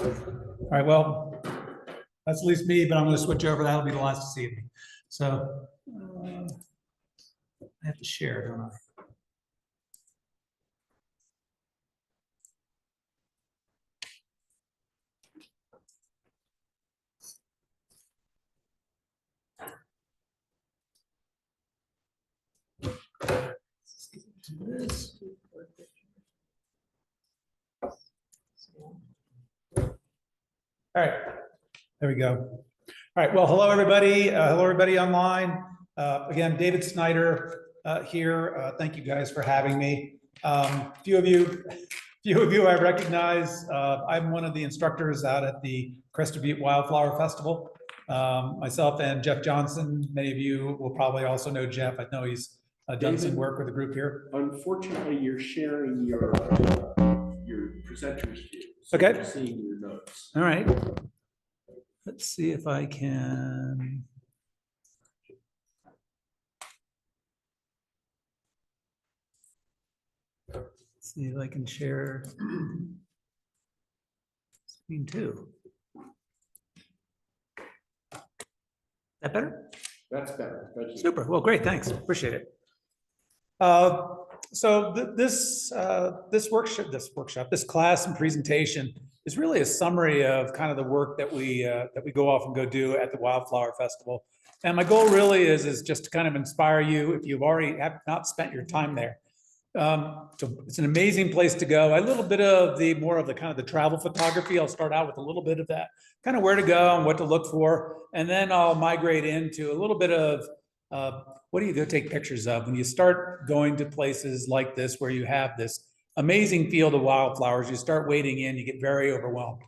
All right, well, that's at least me, but I'm going to switch over. That'll be the last this evening. So I have to share, don't I? This. All right, there we go. All right, well, hello everybody. Hello everybody online. Again, David Snyder here. Thank you guys for having me. Few of you I recognize. I'm one of the instructors out at the Crested Butte Wildflower Festival. Myself and Jeff Johnson. Many of you will probably also know Jeff. I know he's done some work with the group here. Unfortunately, you're sharing your presenter's view. So okay. I'm seeing your notes. All right. Let's see if I can. Let's see if I can share screen too. That better? That's better. Thank you. Super. Well, great. Thanks. Appreciate it. So this class and presentation is really a summary of kind of the work that we go off and go do at the Wildflower Festival. And my goal really is just to kind of inspire you if you've already have not spent your time there. So it's an amazing place to go. A little bit of the more of the kind of the travel photography. I'll start out with a little bit of that, kind of where to go and what to look for, and then I'll migrate into a little bit of what do you go take pictures of when you start going to places like this where you have this amazing field of wildflowers. You start wading in, you get very overwhelmed.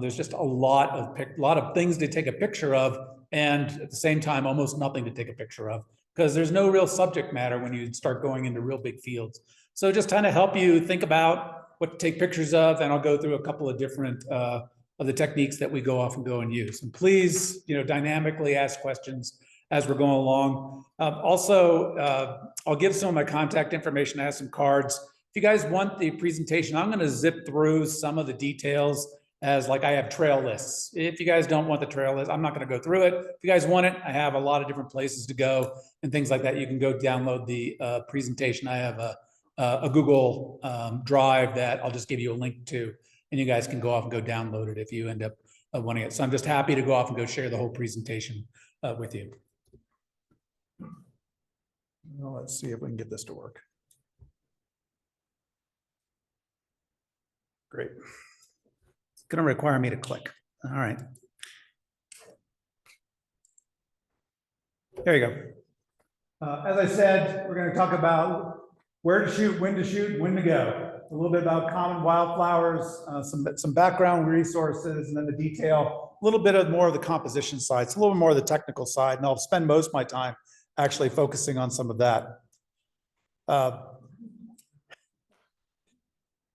There's just a lot of things to take a picture of, and at the same time, almost nothing to take a picture of, because there's no real subject matter when you start going into real big fields. So just kind of help you think about what to take pictures of, and I'll go through a couple of different of the techniques that we go off and go and use. And please, dynamically ask questions as we're going along. I'll give some of my contact information. I have some cards. If you guys want the presentation, I'm going to zip through some of the details as like I have trail lists. If you guys don't want the trail list, I'm not going to go through it. If you guys want it, I have a lot of different places to go and things like that. You can go download the presentation. I have a Google Drive that I'll just give you a link to, and you guys can go off and go download it if you end up wanting it. So I'm just happy to go off and go share the whole presentation with you. Well, let's see if we can get this to work. Great. It's going to require me to click. All right. There you go. As I said, we're going to talk about where to shoot, when to go. A little bit about common wildflowers, some background resources, and then the detail, a little bit of more of the composition side. It's a little more of the technical side, and I'll spend most of my time actually focusing on some of that.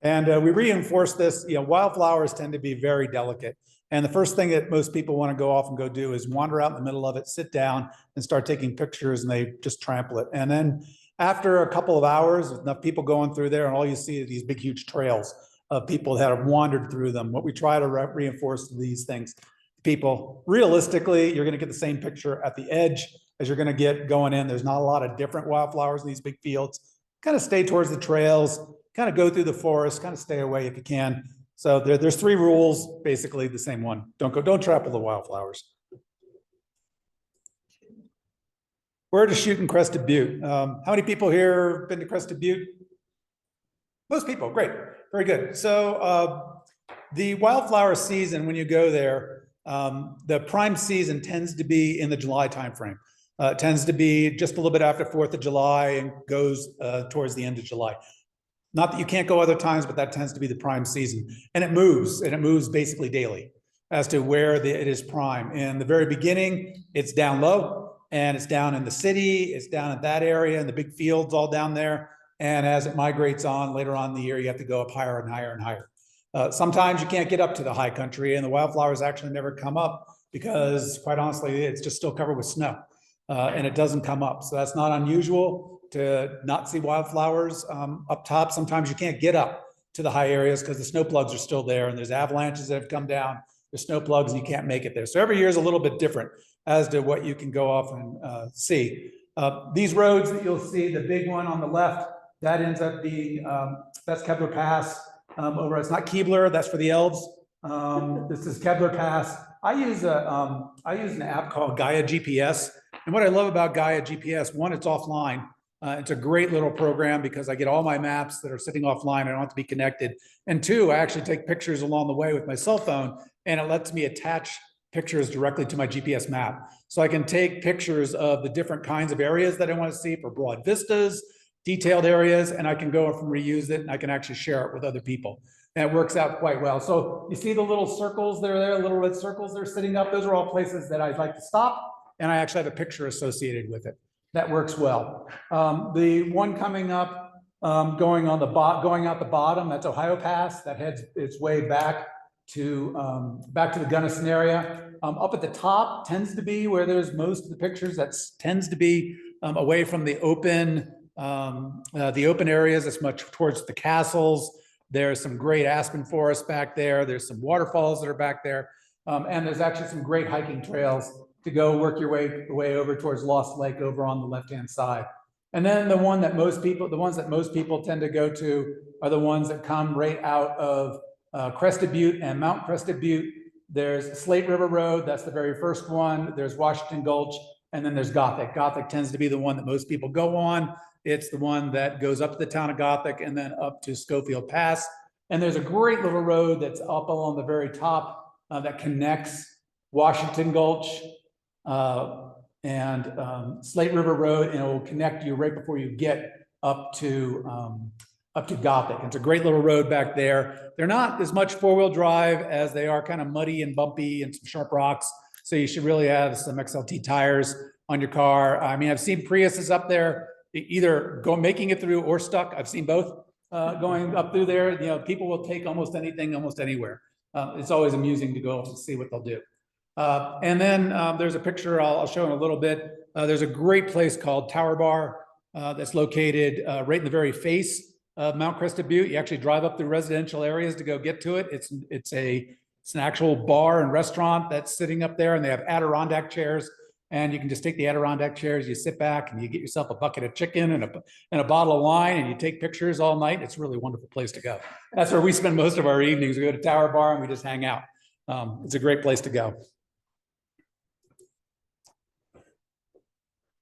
We reinforce this, wildflowers tend to be very delicate. And the first thing that most people want to go off and go do is wander out in the middle of it, sit down and start taking pictures, and they just trample it. And then after a couple of hours, enough people going through there, and all you see are these big, huge trails of people that have wandered through them. What we try to reinforce these things, people, realistically, you're going to get the same picture at the edge as you're going to get going in. There's not a lot of different wildflowers in these big fields. Kind of stay towards the trails, kind of go through the forest, kind of stay away if you can. So there's 3 rules, basically the same one. Don't trample the wildflowers. Where to shoot in Crested Butte? How many people here been to Crested Butte? Most people, great, very good. So the wildflower season, when you go there, the prime season tends to be in the July timeframe. It tends to be just a little bit after 4th of July and goes towards the end of July. Not that you can't go other times, but that tends to be the prime season. And it moves basically daily as to where it is prime. In the very beginning, it's down low, and it's down in the city, it's down at that area, and the big fields all down there. And as it migrates on later on in the year, you have to go up higher and higher and higher. Sometimes you can't get up to the high country, and the wildflowers actually never come up because, quite honestly, it's just still covered with snow. And it doesn't come up. So that's not unusual to not see wildflowers up top. Sometimes you can't get up to the high areas because the snow plugs are still there, and there's avalanches that have come down. There's snow plugs, and you can't make it there. So every year is a little bit different as to what you can go off and see. These roads that you'll see, the big one on the left, that ends up being, that's Kebler Pass. Over, it's not Keebler, that's for the elves. This is Kebler Pass. I use an app called Gaia GPS. And what I love about Gaia GPS, one, it's offline. It's a great little program because I get all my maps that are sitting offline. I don't have to be connected. And two, I actually take pictures along the way with my cell phone, and it lets me attach pictures directly to my GPS map. So I can take pictures of the different kinds of areas that I want to see for broad vistas, detailed areas, and I can go and reuse it, and I can actually share it with other people. And it works out quite well. So you see the little circles that are there, little red circles that are sitting up. Those are all places that I'd like to stop, and I actually have a picture associated with it. That works well. The one coming up, going out the bottom, that's Ohio Pass. That heads its way back to the Gunnison area. Up at the top tends to be where there's most of the pictures. That tends to be away from the open areas. It's much towards the castles. There's some great aspen forest back there. There's some waterfalls that are back there, and there's actually some great hiking trails to go work your way over towards Lost Lake over on the left-hand side. And then the ones that most people tend to go to are the ones that come right out of Crested Butte and Mount Crested Butte. There's Slate River Road, that's the very first one. There's Washington Gulch, and then there's Gothic. Gothic tends to be the one that most people go on. It's the one that goes up to the town of Gothic and then up to Schofield Pass. And there's a great little road that's up along the very top that connects Washington Gulch and Slate River Road, and it will connect you right before you get up to Gothic. It's a great little road back there. They're not as much four-wheel drive as they are kind of muddy and bumpy and some sharp rocks. So you should really have some XLT tires on your car. I mean, I've seen Priuses up there, either making it through or stuck. I've seen both going up through there. You know, people will take almost anything, almost anywhere. It's always amusing to go and see what they'll do. And then there's a picture I'll show in a little bit. There's a great place called Tower Bar that's located right in the very face of Mount Crested Butte. You actually drive up through residential areas to go get to it. It's an actual bar and restaurant that's sitting up there, and they have Adirondack chairs. And you can just take the Adirondack chairs, you sit back and you get yourself a bucket of chicken and a bottle of wine, and you take pictures all night. It's a really wonderful place to go. That's where we spend most of our evenings. We go to Tower Bar and we just hang out. It's a great place to go.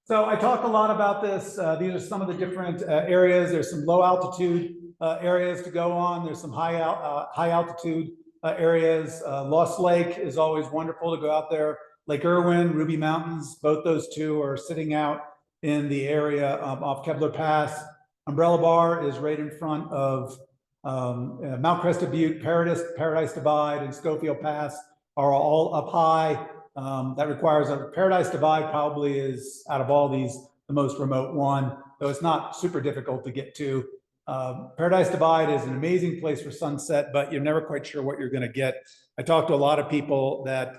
So I talked a lot about this. These are some of the different areas. There's some low altitude areas to go on. There's some high altitude areas. Lost Lake is always wonderful to go out there. Lake Irwin, Ruby Mountains, both those two are sitting out in the area off Kebler Pass. Umbrella Bar is right in front of Mount Crested Butte. Paradise Divide and Schofield Pass are all up high. That requires a Paradise Divide probably is, out of all these, the most remote one, though it's not super difficult to get to. Paradise Divide is an amazing place for sunset, but you're never quite sure what you're going to get. I talked to a lot of people that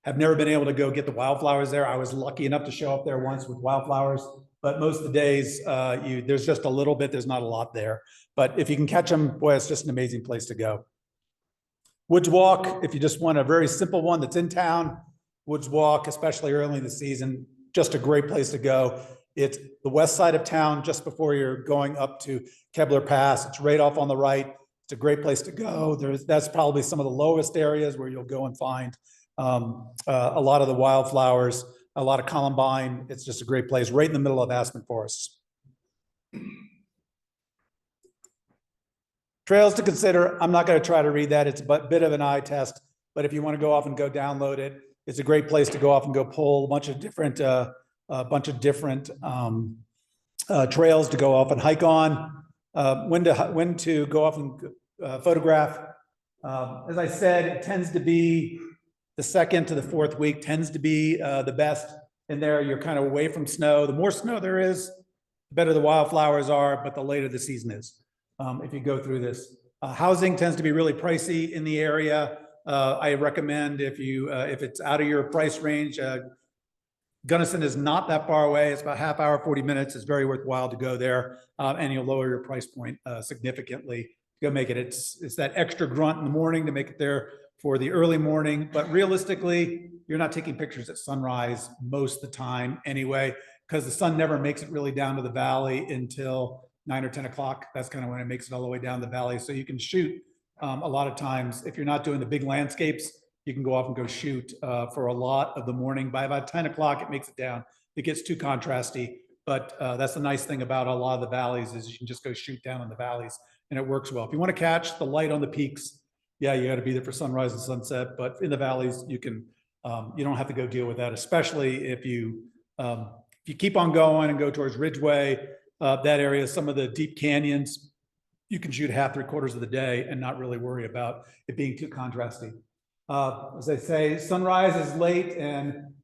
have never been able to go get the wildflowers there. I was lucky enough to show up there once with wildflowers, but most of the days there's just a little bit, there's not a lot there. But if you can catch them, boy, it's just an amazing place to go. Woods Walk, if you just want a very simple one that's in town, Woods Walk, especially early in the season, just a great place to go. It's the west side of town, just before you're going up to Kebler Pass. It's right off on the right. It's a great place to go. That's probably some of the lowest areas where you'll go and find a lot of the wildflowers, a lot of columbine. It's just a great place right in the middle of aspen forests. Trails to consider. I'm not going to try to read that. It's a bit of an eye test, but if you want to go off and go download it, it's a great place to go off and go pull a bunch of different trails to go off and hike on. When to go off and photograph. As I said, it tends to be the second to the fourth week tends to be the best in there. You're kind of away from snow. The more snow there is, the better the wildflowers are, but the later the season is. If you go through this, housing tends to be really pricey in the area. I recommend if it's out of your price range, Gunnison is not that far away. It's about half hour, 40 minutes. It's very worthwhile to go there, and you'll lower your price point significantly go make it. It's that extra grunt in the morning to make it there for the early morning. But realistically, you're not taking pictures at sunrise most of the time anyway, because the sun never makes it really down to the valley until 9 or 10 o'clock. That's kind of when it makes it all the way down the valley. So you can shoot a lot of times. If you're not doing the big landscapes, you can go off and go shoot for a lot of the morning. By about 10 o'clock, it makes it down. It gets too contrasty. But that's the nice thing about a lot of the valleys is you can just go shoot down in the valleys and it works well. If you want to catch the light on the peaks, yeah, you got to be there for sunrise and sunset. But in the valleys, you can you don't have to go deal with that, especially if you keep on going and go towards Ridgeway, that area, some of the deep canyons, you can shoot half, 3/4 of the day and not really worry about it being too contrasty. As I say, sunrise is late and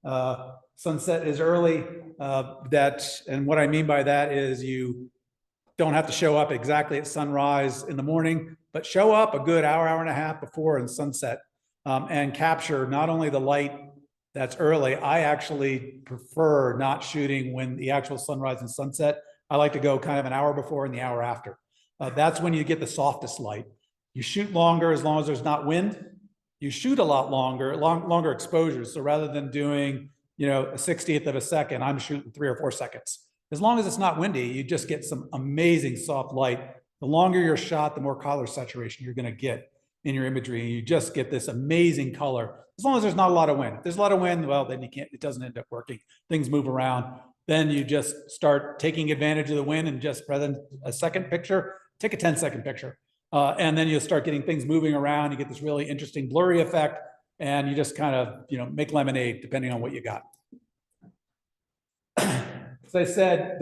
sunset is early. And what I mean by that is you don't have to show up exactly at sunrise in the morning, but show up a good hour, hour and a half before in sunset and capture not only the light that's early. I actually prefer not shooting when the actual sunrise and sunset. I like to go kind of an hour before and the hour after. That's when you get the softest light. You shoot longer as long as there's not wind. You shoot a lot longer, longer exposures. So rather than doing, a 60th of a second, I'm shooting 3 or 4 seconds. As long as it's not windy, you just get some amazing soft light. The longer your shot, the more color saturation you're going to get in your imagery. You just get this amazing color. As long as there's not a lot of wind. If there's a lot of wind, well, then it doesn't end up working. Things move around. Then you just start taking advantage of the wind and just rather than a second picture, take a 10-second picture. And then you'll start getting things moving around. You get this really interesting blurry effect, and you just kind of, make lemonade depending on what you got. As I said,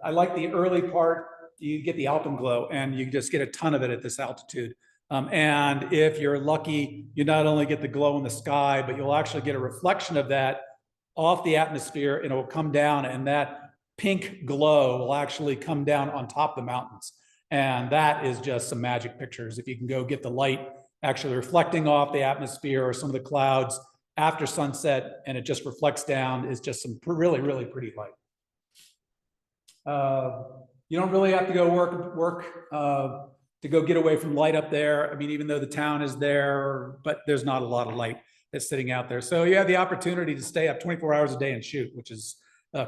I like the early part. You get the alpenglow, and you just get a ton of it at this altitude. And if you're lucky, you not only get the glow in the sky, but you'll actually get a reflection of that off the atmosphere, and it will come down, and that pink glow will actually come down on top of the mountains. And that is just some magic pictures. If you can go get the light actually reflecting off the atmosphere or some of the clouds after sunset, and it just reflects down, is just some really, really pretty light. You don't really have to go work to go get away from light up there. I mean, even though the town is there, but there's not a lot of light that's sitting out there. So you have the opportunity to stay up 24 hours a day and shoot, which is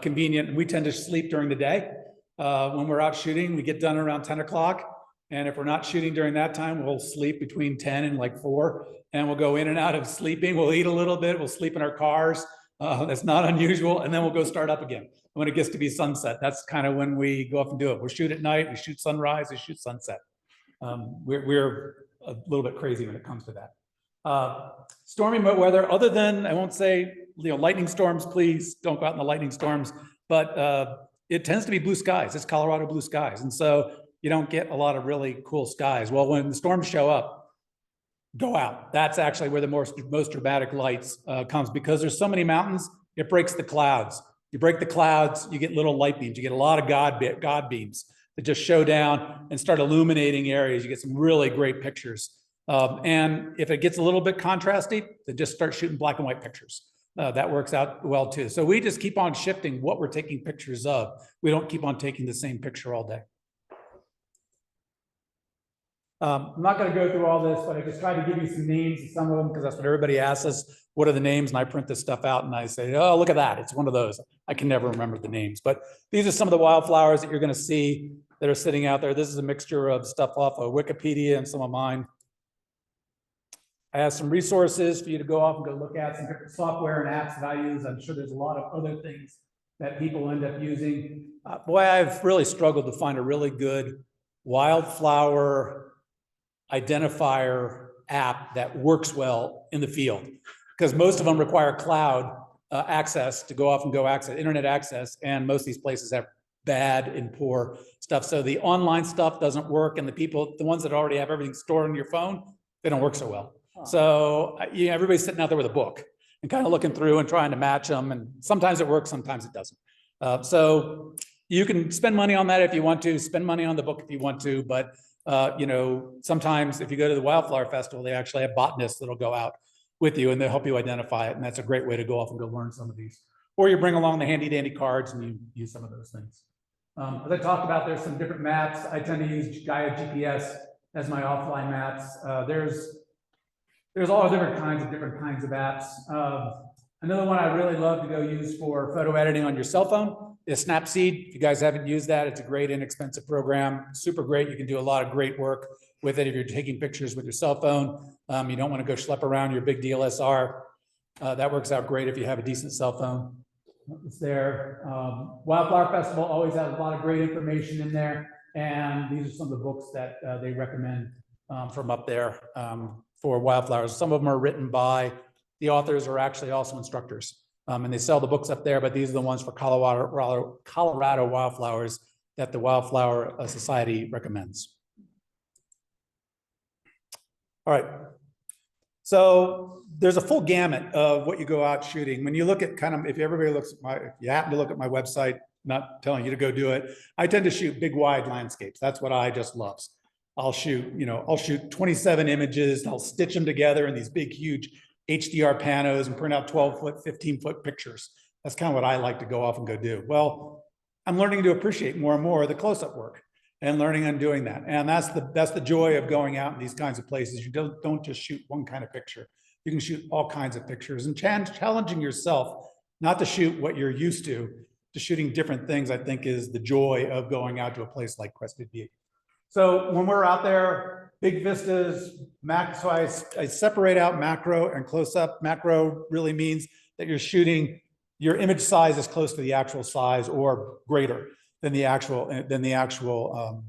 convenient. And we tend to sleep during the day. When we're out shooting, we get done around 10 o'clock. And if we're not shooting during that time, we'll sleep between 10 and like 4. And we'll go in and out of sleeping. We'll eat a little bit. We'll sleep in our cars. That's not unusual. And then we'll go start up again. When it gets to be sunset, that's kind of when we go up and do it. We'll shoot at night. We shoot sunrise. We shoot sunset. We're a little bit crazy when it comes to that. Stormy weather, other than, I won't say, lightning storms, please don't go out in the lightning storms, but it tends to be blue skies. It's Colorado blue skies. And so you don't get a lot of really cool skies. Well, when the storms show up, go out. That's actually where the most dramatic lights comes, because there's so many mountains, it breaks the clouds. You break the clouds, you get little light beams. You get a lot of God beams that just show down and start illuminating areas. You get some really great pictures. And if it gets a little bit contrasty, then just start shooting black and white pictures. That works out well too. So we just keep on shifting what we're taking pictures of. We don't keep on taking the same picture all day. I'm not going to go through all this, but I just tried to give you some names of some of them because that's what everybody asks us. What are the names? And I print this stuff out and I say, oh, look at that. It's one of those. I can never remember the names, but these are some of the wildflowers that you're going to see that are sitting out there. This is a mixture of stuff off of Wikipedia and some of mine. I have some resources for you to go off and go look at, some different software and apps that I use. I'm sure there's a lot of other things that people end up using. Boy, I've really struggled to find a really good wildflower identifier app that works well in the field, because most of them require cloud access to go off and go access, internet access, and most of these places have bad and poor stuff. So the online stuff doesn't work, and the ones that already have everything stored on your phone, they don't work so well. So everybody's sitting out there with a book and kind of looking through and trying to match them, and sometimes it works, sometimes it doesn't. So you can spend money on that if you want to, spend money on the book if you want to, but sometimes if you go to the Wildflower Festival, they actually have botanists that'll go out with you and they'll help you identify it. And that's a great way to go off and go learn some of these. Or you bring along the handy dandy cards and you use some of those things. As I talked about, there's some different maps. I tend to use Gaia GPS as my offline maps. There's all different kinds of apps. Another one I really love to go use for photo editing on your cell phone is Snapseed. If you guys haven't used that, it's a great inexpensive program, super great. You can do a lot of great work with it if you're taking pictures with your cell phone. You don't want to go schlep around your big DSLR. That works out great if you have a decent cell phone. It's there. Wildflower Festival always has a lot of great information in there. And these are some of the books that they recommend from up there for wildflowers. Some of them are written by the authors are actually also instructors. And they sell the books up there, but these are the ones for Colorado wildflowers that the Wildflower Society recommends. All right. So there's a full gamut of what you go out shooting. When you look at if everybody looks at if you happen to look at my website, not telling you to go do it, I tend to shoot big, wide landscapes. That's what I just love. I'll shoot 27 images. I'll stitch them together in these big, huge HDR panos and print out 12-foot, 15-foot pictures. That's kind of what I like to go off and go do. Well, I'm learning to appreciate more and more the close-up work and learning and doing that. And that's the joy of going out in these kinds of places. You don't just shoot one kind of picture. You can shoot all kinds of pictures, and challenging yourself not to shoot what you're used to shooting different things, I think, is the joy of going out to a place like Crested, Butte. So when we're out there, big vistas, so I separate out macro and close-up. Macro really means that you're shooting, your image size is close to the actual size or greater than the actual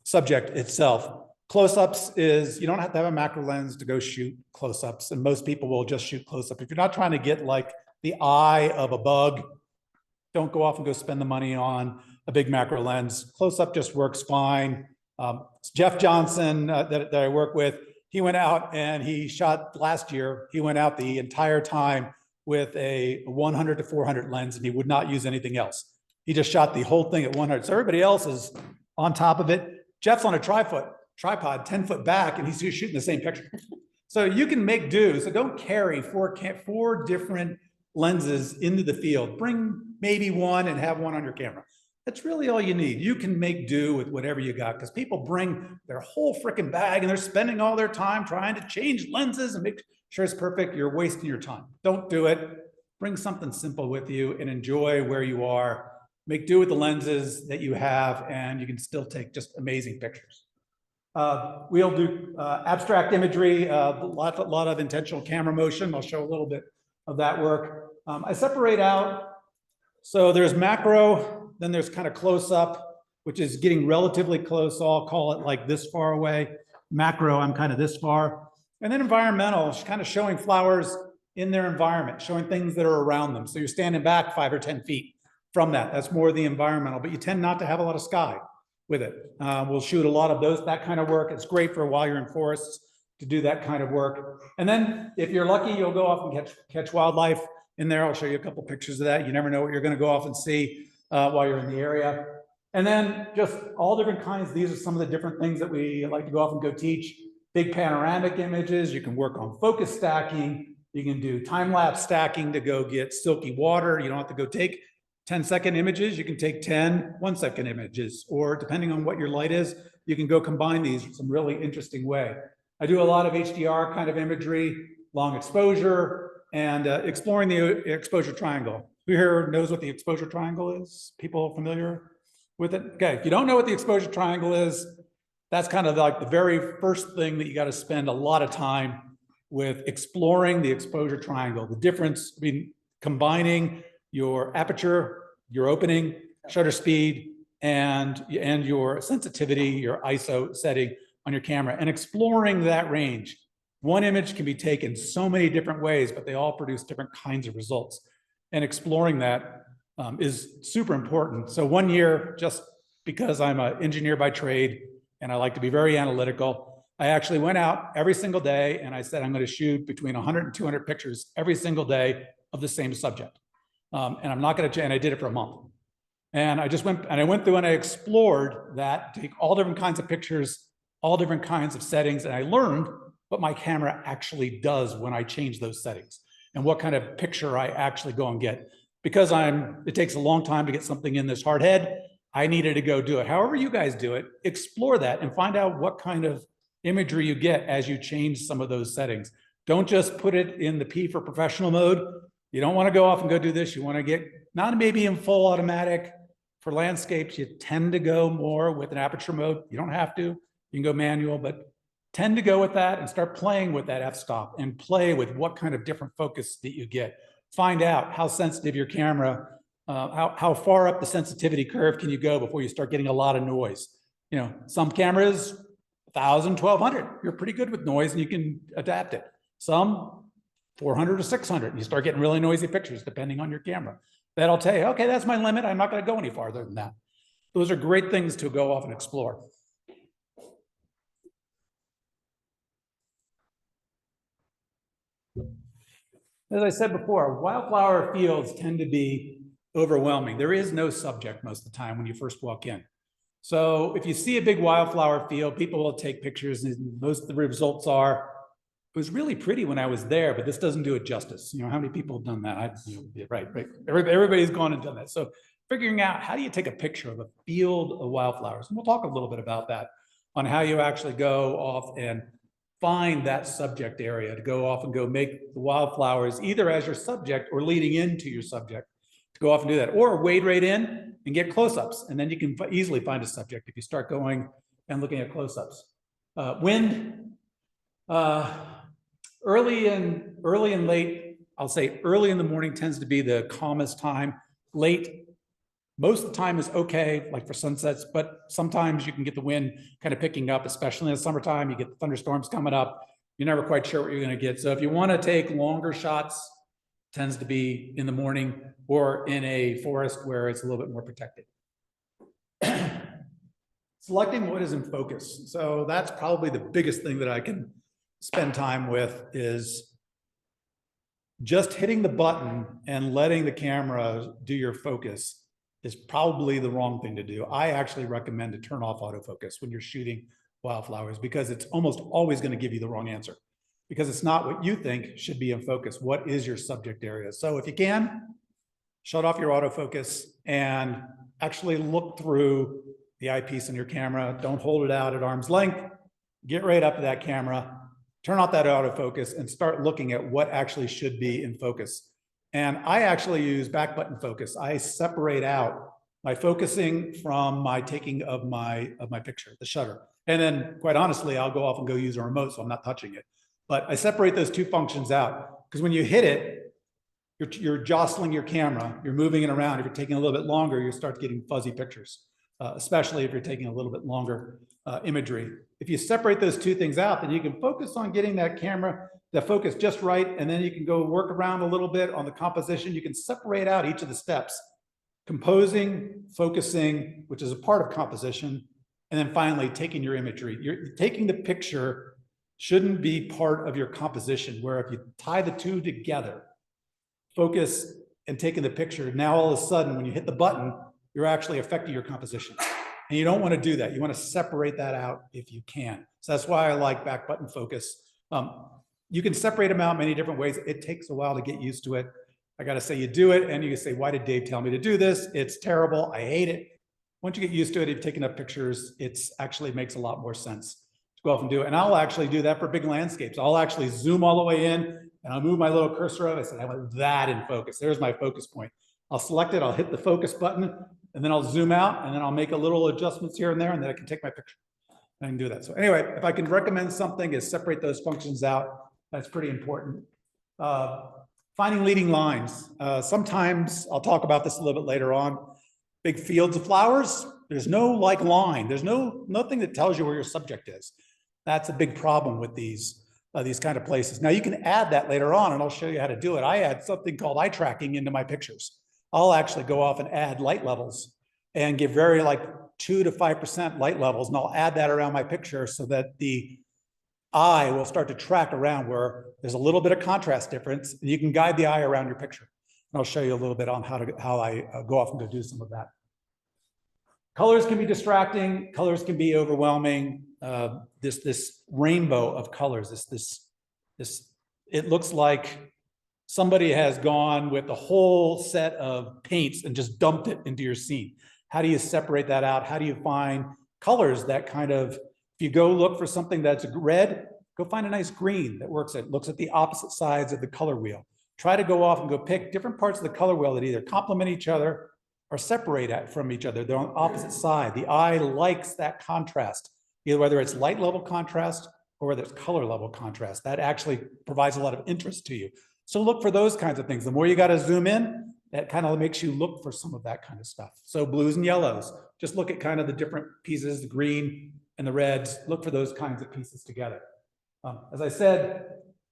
subject itself. Close-ups is, you don't have to have a macro lens to go shoot close-ups, and most people will just shoot close-up. If you're not trying to get like the eye of a bug, don't go off and go spend the money on a big macro lens. Close-up just works fine. Jeff Johnson that I work with, he went out and he shot last year. He went out the entire time with a 100 to 400 lens, and he would not use anything else. He just shot the whole thing at 100. So everybody else is on top of it. Jeff's on a tripod, 10-foot back, and he's shooting the same picture. So you can make do. So don't carry four different lenses into the field. Bring maybe one and have one on your camera. That's really all you need. You can make do with whatever you got, because people bring their whole freaking bag and they're spending all their time trying to change lenses and make sure it's perfect. You're wasting your time. Don't do it. Bring something simple with you and enjoy where you are. Make do with the lenses that you have, and you can still take just amazing pictures. We'll do abstract imagery, a lot of intentional camera motion. I'll show a little bit of that work. I separate out, so there's macro, then there's kind of close up, which is getting relatively close. So I'll call it like this far away. Macro, I'm kind of this far. And then environmental, kind of showing flowers in their environment, showing things that are around them. So you're standing back 5 or 10 feet from that. That's more the environmental, but you tend not to have a lot of sky with it. We'll shoot a lot of that kind of work. It's great for while you're in forests to do that kind of work. And then if you're lucky, you'll go off and catch wildlife in there. I'll show you a couple pictures of that. You never know what you're going to go off and see while you're in the area. And then just all different kinds. These are some of the different things that we like to go off and go teach. Big panoramic images. You can work on focus stacking. You can do time-lapse stacking to go get silky water. You don't have to go take 10-second images. You can take 10 1-second images, or depending on what your light is, you can go combine these in some really interesting way. I do a lot of HDR kind of imagery, long exposure, and exploring the exposure triangle. Who here knows what the exposure triangle is? People familiar with it? Okay, if you don't know what the exposure triangle is, that's kind of like the very first thing that you got to spend a lot of time with, exploring the exposure triangle. The difference between combining your aperture, your opening, shutter speed, and your sensitivity, your ISO setting on your camera, and exploring that range. One image can be taken so many different ways, but they all produce different kinds of results. And exploring that is super important. So one year, just because I'm an engineer by trade and I like to be very analytical, I actually went out every single day and I said, I'm going to shoot between 100 and 200 pictures every single day of the same subject. And I'm not going to, and I did it for a month. And I just went through and I explored that, take all different kinds of pictures, all different kinds of settings, and I learned what my camera actually does when I change those settings and what kind of picture I actually go and get. Because it takes a long time to get something in this hard head, I needed to go do it. However you guys do it, explore that and find out what kind of imagery you get as you change some of those settings. Don't just put it in the P for professional mode. You don't want to go off and go do this. You want to get, not maybe in full automatic. For landscapes, you tend to go more with an aperture mode. You don't have to. You can go manual, but tend to go with that and start playing with that f-stop and play with what kind of different focus that you get. Find out how sensitive your camera, how far up the sensitivity curve can you go before you start getting a lot of noise. You know, some cameras, 1,000, 1,200, you're pretty good with noise and you can adapt it. Some 400 to 600, and you start getting really noisy pictures depending on your camera. That'll tell you, okay, that's my limit. I'm not going to go any farther than that. Those are great things to go off and explore. As I said before, wildflower fields tend to be overwhelming. There is no subject most of the time when you first walk in. So if you see a big wildflower field, people will take pictures, and most of the results are, it was really pretty when I was there, but this doesn't do it justice. You know, how many people have done that? Right. Everybody's gone and done that. So figuring out how do you take a picture of a field of wildflowers? And we'll talk a little bit about that on how you actually go off and find that subject area to go off and go make the wildflowers either as your subject or leading into your subject to go off and do that, or wade right in and get close-ups. And then you can easily find a subject if you start going and looking at close-ups. Wind, early and late, I'll say early in the morning tends to be the calmest time. Late, most of the time is okay, like for sunsets, but sometimes you can get the wind kind of picking up, especially in the summertime. You get the thunderstorms coming up. You're never quite sure what you're going to get. So if you want to take longer shots, tends to be in the morning or in a forest where it's a little bit more protected. Selecting what is in focus. So that's probably the biggest thing that I can spend time with, is just hitting the button and letting the camera do your focus is probably the wrong thing to do. I actually recommend to turn off autofocus when you're shooting wildflowers, because it's almost always going to give you the wrong answer, because it's not what you think should be in focus. What is your subject area? So if you can, shut off your autofocus and actually look through the eyepiece on your camera. Don't hold it out at arm's length. Get right up to that camera, turn off that autofocus, and start looking at what actually should be in focus. And I actually use back button focus. I separate out my focusing from my taking of my picture, the shutter. And then quite honestly, I'll go off and go use a remote, so I'm not touching it. But I separate those two functions out, because when you hit it, you're jostling your camera, you're moving it around. If you're taking a little bit longer, you start getting fuzzy pictures, especially if you're taking a little bit longer imagery. If you separate those two things out, then you can focus on getting that camera, the focus just right, and then you can go work around a little bit on the composition. You can separate out each of the steps: composing, focusing, which is a part of composition, and then finally taking your imagery. You're taking the picture shouldn't be part of your composition, where if you tie the two together, focus and taking the picture, now all of a sudden when you hit the button, you're actually affecting your composition. And you don't want to do that. You want to separate that out if you can. So that's why I like back button focus. You can separate them out many different ways. It takes a while to get used to it. I got to say, you do it and you can say, why did Dave tell me to do this? It's terrible. I hate it. Once you get used to it, you've taken up pictures, it's actually makes a lot more sense to go off and do it. And I'll actually do that for big landscapes. I'll actually zoom all the way in and I'll move my little cursor up. I said, I want that in focus. There's my focus point. I'll select it. I'll hit the focus button, and then I'll zoom out, and then I'll make a little adjustments here and there, and then I can take my picture. I can do that. So anyway, if I can recommend something, is separate those functions out. That's pretty important. Finding leading lines. Sometimes I'll talk about this a little bit later on. Big fields of flowers, there's no like line. There's nothing that tells you where your subject is. That's a big problem with these kind of places. Now you can add that later on, and I'll show you how to do it. I add something called eye tracking into my pictures. I'll actually go off and add light levels and give very like 2 to 5% light levels, and I'll add that around my picture so that the eye will start to track around where there's a little bit of contrast difference, and you can guide the eye around your picture. And I'll show you a little bit on how I go off and go do some of that. Colors can be distracting. Colors can be overwhelming. This rainbow of colors, it looks like somebody has gone with a whole set of paints and just dumped it into your scene. How do you separate that out? How do you find colors that kind of, if you go look for something that's red, go find a nice green that looks at the opposite sides of the color wheel. Try to go off and go pick different parts of the color wheel that either complement each other or separate from each other. They're on opposite side. The eye likes that contrast, either whether it's light level contrast or whether it's color level contrast. That actually provides a lot of interest to you. So look for those kinds of things. The more you got to zoom in, that kind of makes you look for some of that kind of stuff. So blues and yellows, just look at kind of the different pieces, the green and the reds, look for those kinds of pieces together. As I said,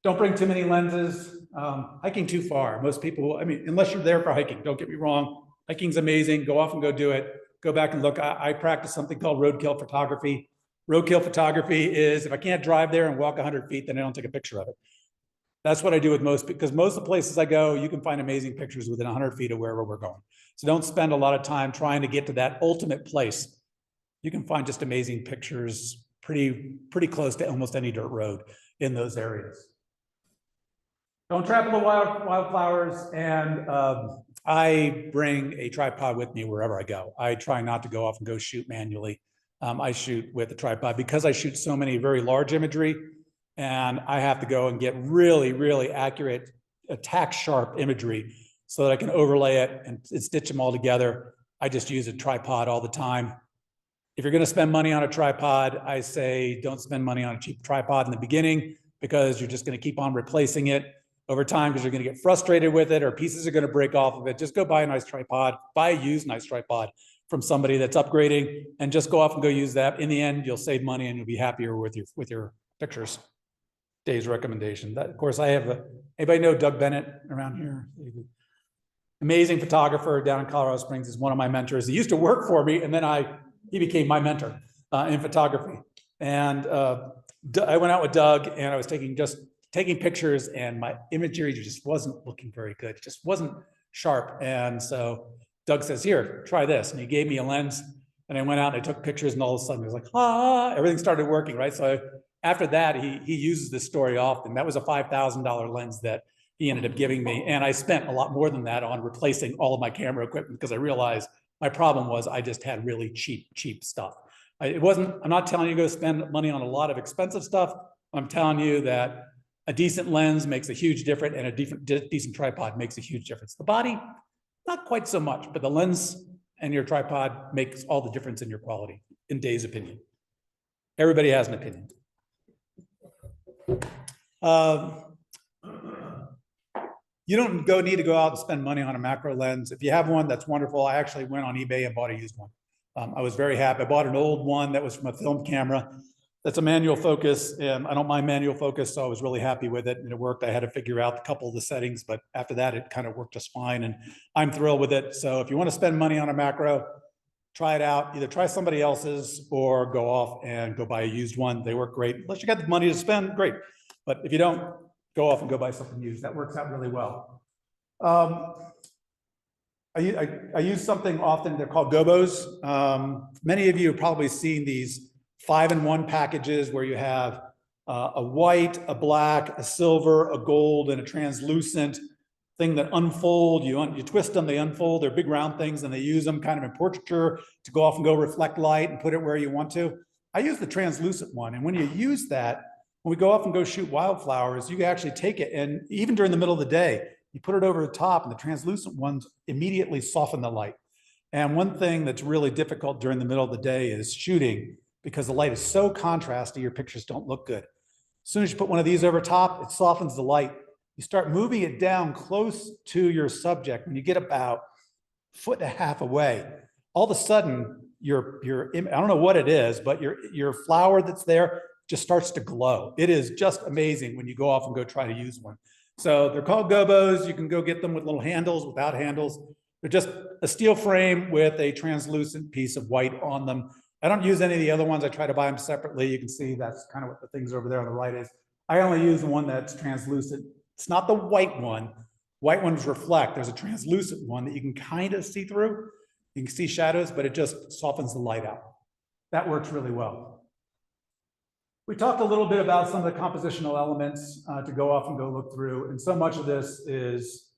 don't bring too many lenses. Hiking too far. Most people, I mean, unless you're there for hiking, don't get me wrong. Hiking's amazing. Go off and go do it. Go back and look. I practice something called roadkill photography. Roadkill photography is if I can't drive there and walk 100 feet, then I don't take a picture of it. That's what I do with most, because most of the places I go, you can find amazing pictures within 100 feet of wherever we're going. So don't spend a lot of time trying to get to that ultimate place. You can find just amazing pictures pretty close to almost any dirt road in those areas. Don't trample the wildflowers, and I bring a tripod with me wherever I go. I try not to go off and go shoot manually. I shoot with a tripod because I shoot so many very large imagery, and I have to go and get really accurate, attack sharp imagery so that I can overlay it and stitch them all together. I just use a tripod all the time. If you're going to spend money on a tripod, I say don't spend money on a cheap tripod in the beginning, because you're just going to keep on replacing it over time, because you're going to get frustrated with it or pieces are going to break off of it. Just go buy a nice tripod, buy a used nice tripod from somebody that's upgrading, and just go off and go use that. In the end, you'll save money and you'll be happier with your pictures. Dave's recommendation. That, of course, I have anybody know Doug Bennett around here? Amazing photographer down in Colorado Springs, is one of my mentors. He used to work for me, and then he became my mentor in photography. And I went out with Doug, and I was taking pictures, and my imagery just wasn't looking very good. It just wasn't sharp. And so Doug says, here, try this. And he gave me a lens, and I went out and I took pictures, and all of a sudden it was like, everything started working, right? So after that, he uses this story often. That was a $5,000 lens that he ended up giving me. And I spent a lot more than that on replacing all of my camera equipment, because I realized my problem was I just had really cheap stuff. I'm not telling you to go spend money on a lot of expensive stuff. I'm telling you that a decent lens makes a huge difference, and a decent tripod makes a huge difference. The body, not quite so much, but the lens and your tripod makes all the difference in your quality, in Dave's opinion. Everybody has an opinion. You don't need to go out and spend money on a macro lens. If you have one, that's wonderful. I actually went on eBay and bought a used one. I was very happy. I bought an old one that was from a film camera. That's a manual focus, and I don't mind manual focus, so I was really happy with it, and it worked. I had to figure out a couple of the settings, but after that, it kind of worked just fine, and I'm thrilled with it. So if you want to spend money on a macro, try it out. Either try somebody else's or go off and go buy a used one. They work great. Unless you got the money to spend, great. But if you don't, go off and go buy something used. That works out really well. I use something often. They're called gobos. Many of you have probably seen these 5-in-1 packages where you have a white, a black, a silver, a gold, and a translucent thing that unfold. You twist them, they unfold. They're big round things, and they use them kind of in portraiture to go off and go reflect light and put it where you want to. I use the translucent one, and when you use that, when we go off and go shoot wildflowers, you can actually take it, and even during the middle of the day, you put it over the top, and the translucent ones immediately soften the light. And one thing that's really difficult during the middle of the day is shooting, because the light is so contrasty, your pictures don't look good. As soon as you put one of these over top, it softens the light. You start moving it down close to your subject. When you get about 1.5 feet away, all of a sudden, I don't know what it is, but your flower that's there just starts to glow. It is just amazing when you go off and go try to use one. So they're called gobos. You can go get them with little handles, without handles. They're just a steel frame with a translucent piece of white on them. I don't use any of the other ones. I try to buy them separately. You can see that's kind of what the things over there on the right is. I only use the one that's translucent. It's not the white one. White ones reflect. There's a translucent one that you can kind of see through. You can see shadows, but it just softens the light out. That works really well. We talked a little bit about some of the compositional elements to go off and go look through. And so much of this is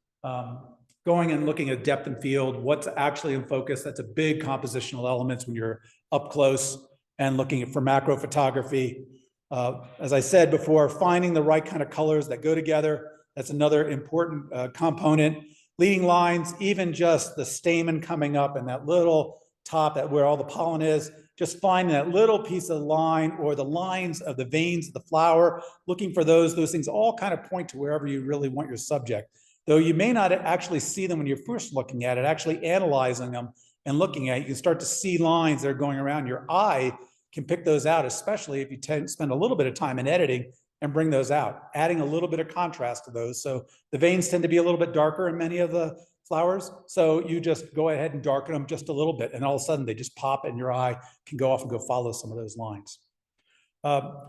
going and looking at depth and field, what's actually in focus. That's a big compositional elements when you're up close and looking for macro photography. As I said before, finding the right kind of colors that go together. That's another important component. Leading lines, even just the stamen coming up and that little top that where all the pollen is, just finding that little piece of line or the lines of the veins of the flower, looking for those things all kind of point to wherever you really want your subject. Though you may not actually see them when you're first looking at it, actually analyzing them and looking at it, you can start to see lines that are going around. Your eye can pick those out, especially if you spend a little bit of time in editing and bring those out, adding a little bit of contrast to those. So the veins tend to be a little bit darker in many of the flowers. So you just go ahead and darken them just a little bit, and all of a sudden they just pop and your eye can go off and go follow some of those lines.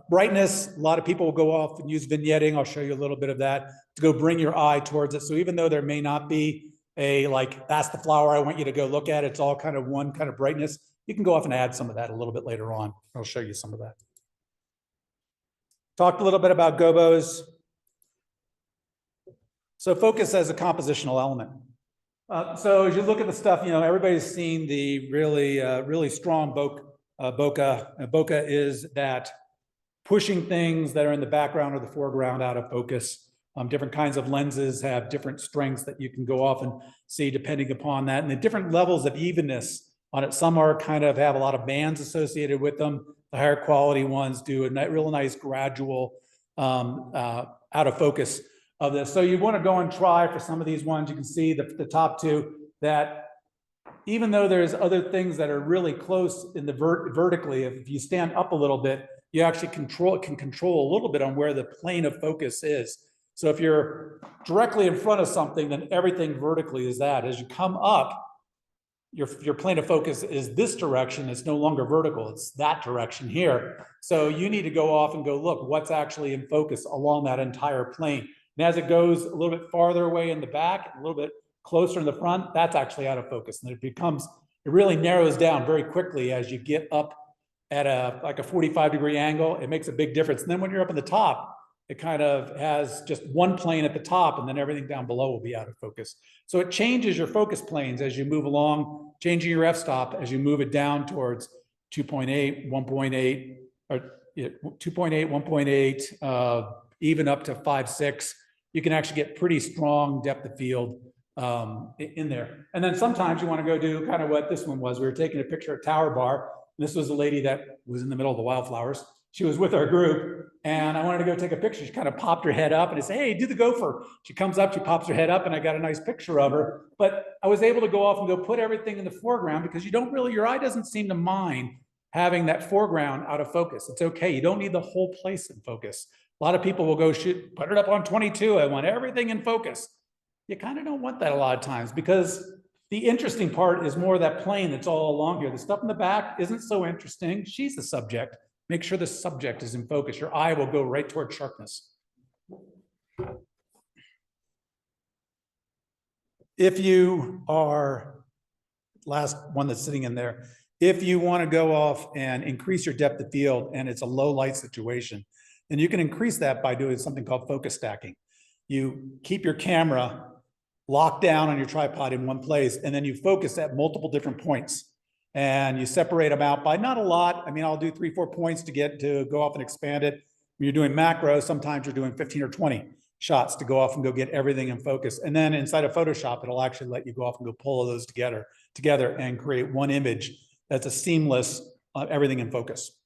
Brightness, a lot of people will go off and use vignetting. I'll show you a little bit of that to go bring your eye towards it. So even though there may not be a, like, that's the flower I want you to go look at, it's all kind of one kind of brightness. You can go off and add some of that a little bit later on. I'll show you some of that. Talked a little bit about gobos. So focus as a compositional element. So as you look at the stuff, you know, everybody's seen the really strong bokeh. Bokeh is that pushing things that are in the background or the foreground out of focus. Different kinds of lenses have different strengths that you can go off and see depending upon that, and the different levels of evenness on it. Some are kind of have a lot of bands associated with them. The higher quality ones do a real nice gradual out of focus of this. So you want to go and try for some of these ones. You can see the top two that even though there's other things that are really close in the vertically, if you stand up a little bit, you actually can control a little bit on where the plane of focus is. So if you're directly in front of something, then everything vertically is that. As you come up, your plane of focus is this direction. It's no longer vertical. It's that direction here. So you need to go off and go look what's actually in focus along that entire plane. And as it goes a little bit farther away in the back, a little bit closer in the front, that's actually out of focus. And it really narrows down very quickly as you get up at like a 45-degree angle. It makes a big difference. And then when you're up in the top, it kind of has just one plane at the top, and then everything down below will be out of focus. So it changes your focus planes as you move along, changing your f-stop as you move it down towards 2.8, 1.8, or 2.8, 1.8, even up to 5.6. You can actually get pretty strong depth of field in there. And then sometimes you want to go do kind of what this one was. We were taking a picture of Tower Bar. This was a lady that was in the middle of the Wildflowers. She was with our group, and I wanted to go take a picture. She kind of popped her head up and I said, "Hey, do the gopher." She comes up, she pops her head up, and I got a nice picture of her. But I was able to go off and go put everything in the foreground because your eye doesn't seem to mind having that foreground out of focus. It's okay. You don't need the whole place in focus. A lot of people will go put it up on 22. I want everything in focus. You kind of don't want that a lot of times because the interesting part is more that plane that's all along here. The stuff in the back isn't so interesting. She's the subject. Make sure the subject is in focus. Your eye will go right toward sharpness. If you are, last one that's sitting in there, if you want to go off and increase your depth of field and it's a low light situation, then you can increase that by doing something called focus stacking. You keep your camera locked down on your tripod in one place, and then you focus at multiple different points. And you separate them out by not a lot. I mean, I'll do 3-4 points to go off and expand it. When you're doing macro, sometimes you're doing 15 or 20 shots to go off and go get everything in focus. And then inside of Photoshop, it'll actually let you go off and go pull all those together and create one image that's a seamless everything in focus.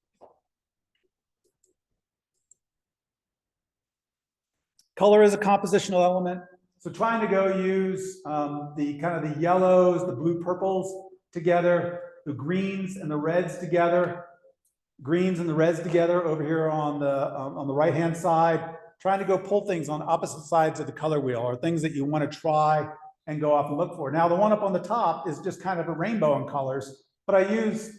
Color is a compositional element. So trying to go use the kind of the yellows, the blue purples together, the greens and the reds together, over here on the right-hand side, trying to go pull things on opposite sides of the color wheel or things that you want to try and go off and look for. Now, the one up on the top is just kind of a rainbow in colors, but I use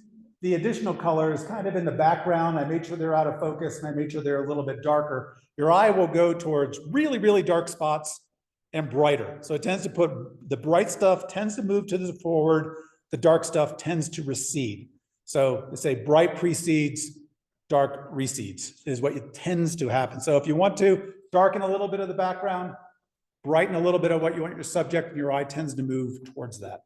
the additional colors kind of in the background. I made sure they're out of focus and I made sure they're a little bit darker. Your eye will go towards really, really dark spots and brighter. So it tends to put, the bright stuff tends to move to the forward, the dark stuff tends to recede. So they say bright precedes, dark recedes is what tends to happen. So if you want to darken a little bit of the background, brighten a little bit of what you want your subject, and your eye tends to move towards that.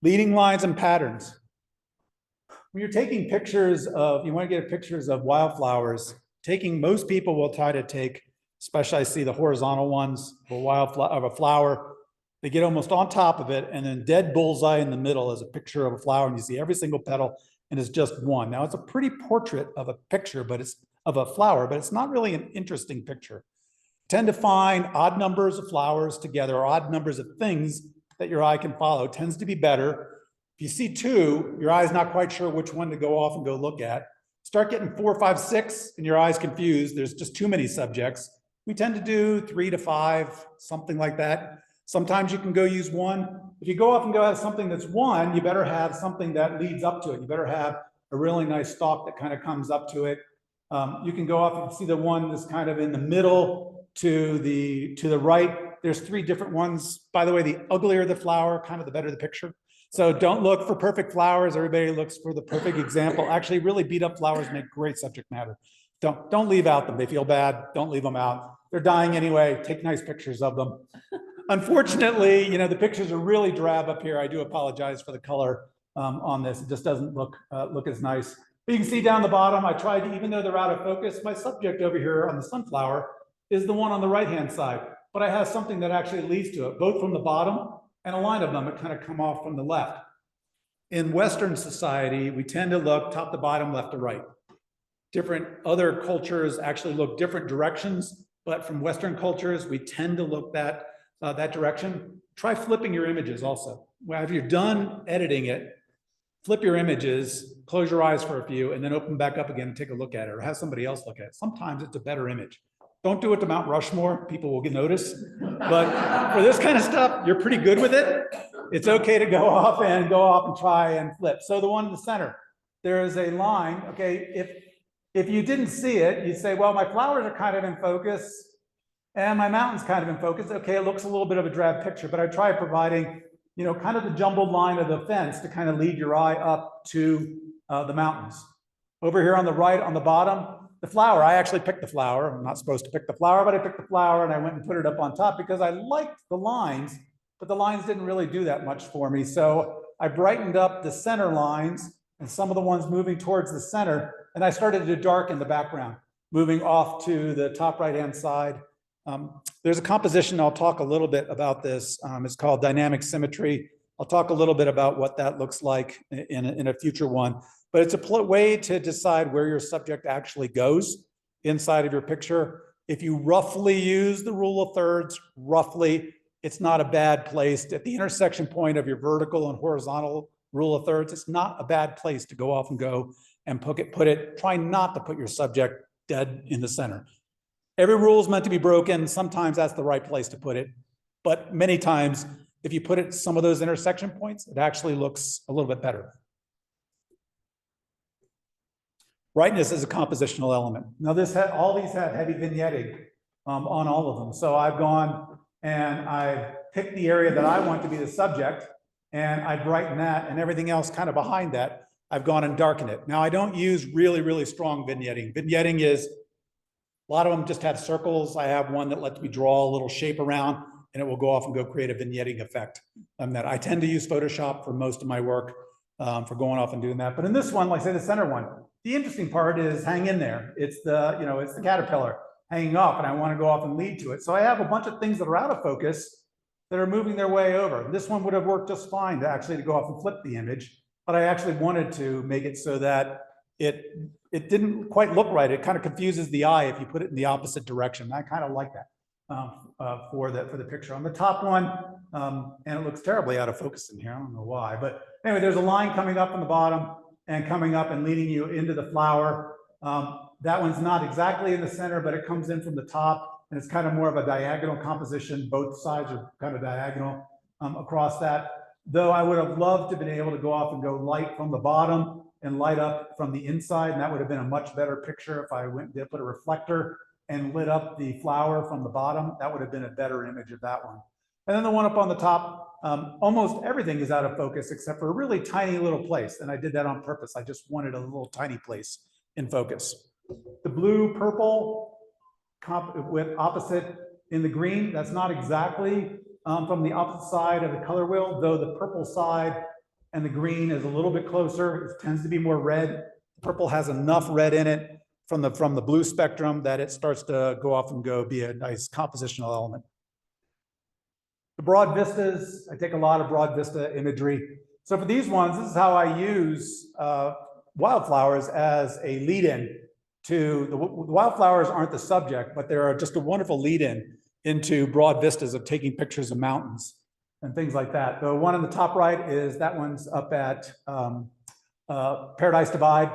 Leading lines and patterns. When you're taking pictures of, you want to get pictures of wildflowers, most people will try to take, especially I see the horizontal ones of a flower, they get almost on top of it, and then dead bullseye in the middle is a picture of a flower, and you see every single petal, and it's just one. Now it's a pretty portrait of a picture, but it's of a flower, but it's not really an interesting picture. Tend to find odd numbers of flowers together, or odd numbers of things that your eye can follow. Tends to be better. If you see two, your eye's not quite sure which one to go off and go look at. Start getting 4, 5, 6, and your eye's confused. There's just too many subjects. We tend to do 3 to 5, something like that. Sometimes you can go use one. If you go off and go have something that's one, you better have something that leads up to it. You better have a really nice stalk that kind of comes up to it. You can go off and see the one that's kind of in the middle to the right. There's 3 different ones. By the way, the uglier the flower, kind of the better the picture. So don't look for perfect flowers. Everybody looks for the perfect example. Actually, really beat up flowers make great subject matter. Don't leave out them. They feel bad. Don't leave them out. They're dying anyway. Take nice pictures of them. Unfortunately, you know, the pictures are really drab up here. I do apologize for the color on this. It just doesn't look as nice. But you can see down the bottom, I tried to, even though they're out of focus, my subject over here on the sunflower is the one on the right-hand side. But I have something that actually leads to it, both from the bottom and a line of them that kind of come off from the left. In Western society, we tend to look top to bottom, left to right. Different other cultures actually look different directions, but from Western cultures, we tend to look that direction. Try flipping your images also. After you're done editing it, flip your images, close your eyes for a few, and then open back up again and take a look at it, or have somebody else look at it. Sometimes it's a better image. Don't do it to Mount Rushmore, people will get notice. But for this kind of stuff, you're pretty good with it. It's okay to go off and try and flip. So the one in the center, there is a line, okay, if you didn't see it, you'd say, well, my flowers are kind of in focus and my mountain's kind of in focus. Okay, it looks a little bit of a drab picture, but I try providing, you know, kind of the jumbled line of the fence to kind of lead your eye up to the mountains. Over here on the right, on the bottom, the flower, I actually picked the flower. I'm not supposed to pick the flower, but I picked the flower and I went and put it up on top because I liked the lines, but the lines didn't really do that much for me. So I brightened up the center lines and some of the ones moving towards the center, and I started to darken the background, moving off to the top right-hand side. There's a composition, I'll talk a little bit about this. It's called dynamic symmetry. I'll talk a little bit about what that looks like in a future one. But it's a way to decide where your subject actually goes inside of your picture. If you roughly use the rule of thirds, roughly, it's not a bad place. At the intersection point of your vertical and horizontal rule of thirds, it's not a bad place to go off and go and put it. Try not to put your subject dead in the center. Every rule is meant to be broken. Sometimes that's the right place to put it. But many times, if you put it at some of those intersection points, it actually looks a little bit better. Brightness is a compositional element. Now all these have heavy vignetting on all of them. So I've gone and I've picked the area that I want to be the subject and I brighten that, and everything else kind of behind that, I've gone and darkened it. Now I don't use really, really strong vignetting. Vignetting is, a lot of them just have circles. I have one that lets me draw a little shape around and it will go off and go create a vignetting effect. That I tend to use Photoshop for most of my work for going off and doing that. But in this one, like say the center one, the interesting part is hang in there. It's the caterpillar hanging off, and I want to go off and lead to it. So I have a bunch of things that are out of focus that are moving their way over. This one would have worked just fine to go off and flip the image, but I actually wanted to make it so that it didn't quite look right. It kind of confuses the eye if you put it in the opposite direction. I kind of like that for the picture. On the top one, and it looks terribly out of focus in here. I don't know why, but anyway, there's a line coming up on the bottom and coming up and leading you into the flower. That one's not exactly in the center, but it comes in from the top, and it's kind of more of a diagonal composition. Both sides are kind of diagonal across that. Though I would have loved to have been able to go off and go light from the bottom and light up from the inside, and that would have been a much better picture if I went and put a reflector and lit up the flower from the bottom. That would have been a better image of that one. And then the one up on the top, almost everything is out of focus except for a really tiny little place. And I did that on purpose. I just wanted a little tiny place in focus. The blue, purple, with opposite in the green. That's not exactly from the opposite side of the color wheel, though the purple side and the green is a little bit closer. It tends to be more red. Purple has enough red in it from the blue spectrum that it starts to go off and go be a nice compositional element. The broad vistas, I take a lot of broad vista imagery. So for these ones, this is how I use wildflowers as a lead-in to the wildflowers aren't the subject, but they're just a wonderful lead-in into broad vistas of taking pictures of mountains and things like that. The one on the top right is that one's up at Paradise Divide.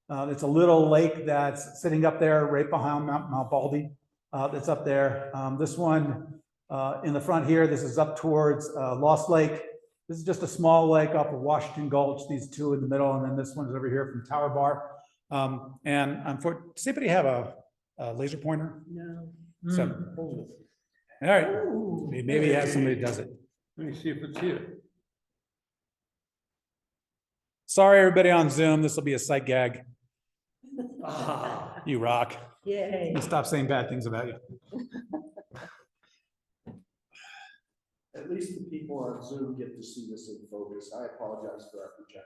It's a little lake that's sitting up there right behind Mount Baldy. That's up there. This one in the front here, this is up towards Lost Lake. This is just a small lake up of Washington Gulch, these two in the middle, and then this one's over here from Tower Bar. Does anybody have a laser pointer? No. So, all right. Ooh. Maybe have somebody does it. Let me see if it's here. Sorry, everybody on Zoom. This will be a sight gag. Ah. You rock. Yay. Let me stop saying bad things about you. At least the people on Zoom get to see this in focus. I apologize for our projector.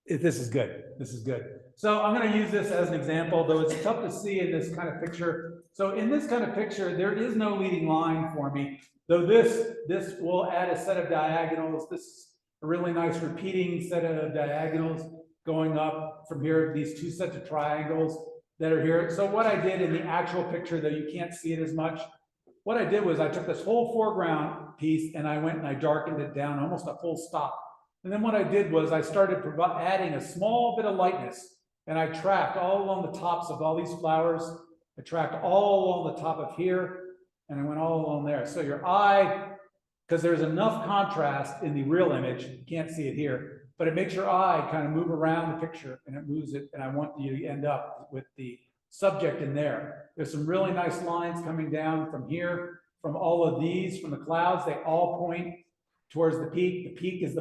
This is good. This is good. So I'm going to use this as an example, though it's tough to see in this kind of picture. So in this kind of picture, there is no leading line for me, though this will add a set of diagonals. This is a really nice repeating set of diagonals going up from here, these two sets of triangles that are here. So what I did in the actual picture, though you can't see it as much, what I did was I took this whole foreground piece and I went and I darkened it down almost a full stop. And then what I did was I started adding a small bit of lightness, and I tracked all along the tops of all these flowers. I tracked all along the top of here, and I went all along there. So your eye, because there's enough contrast in the real image, you can't see it here, but it makes your eye kind of move around the picture, and it moves it, and I want you to end up with the subject in there. There's some really nice lines coming down from here, from all of these, from the clouds. They all point towards the peak. The peak is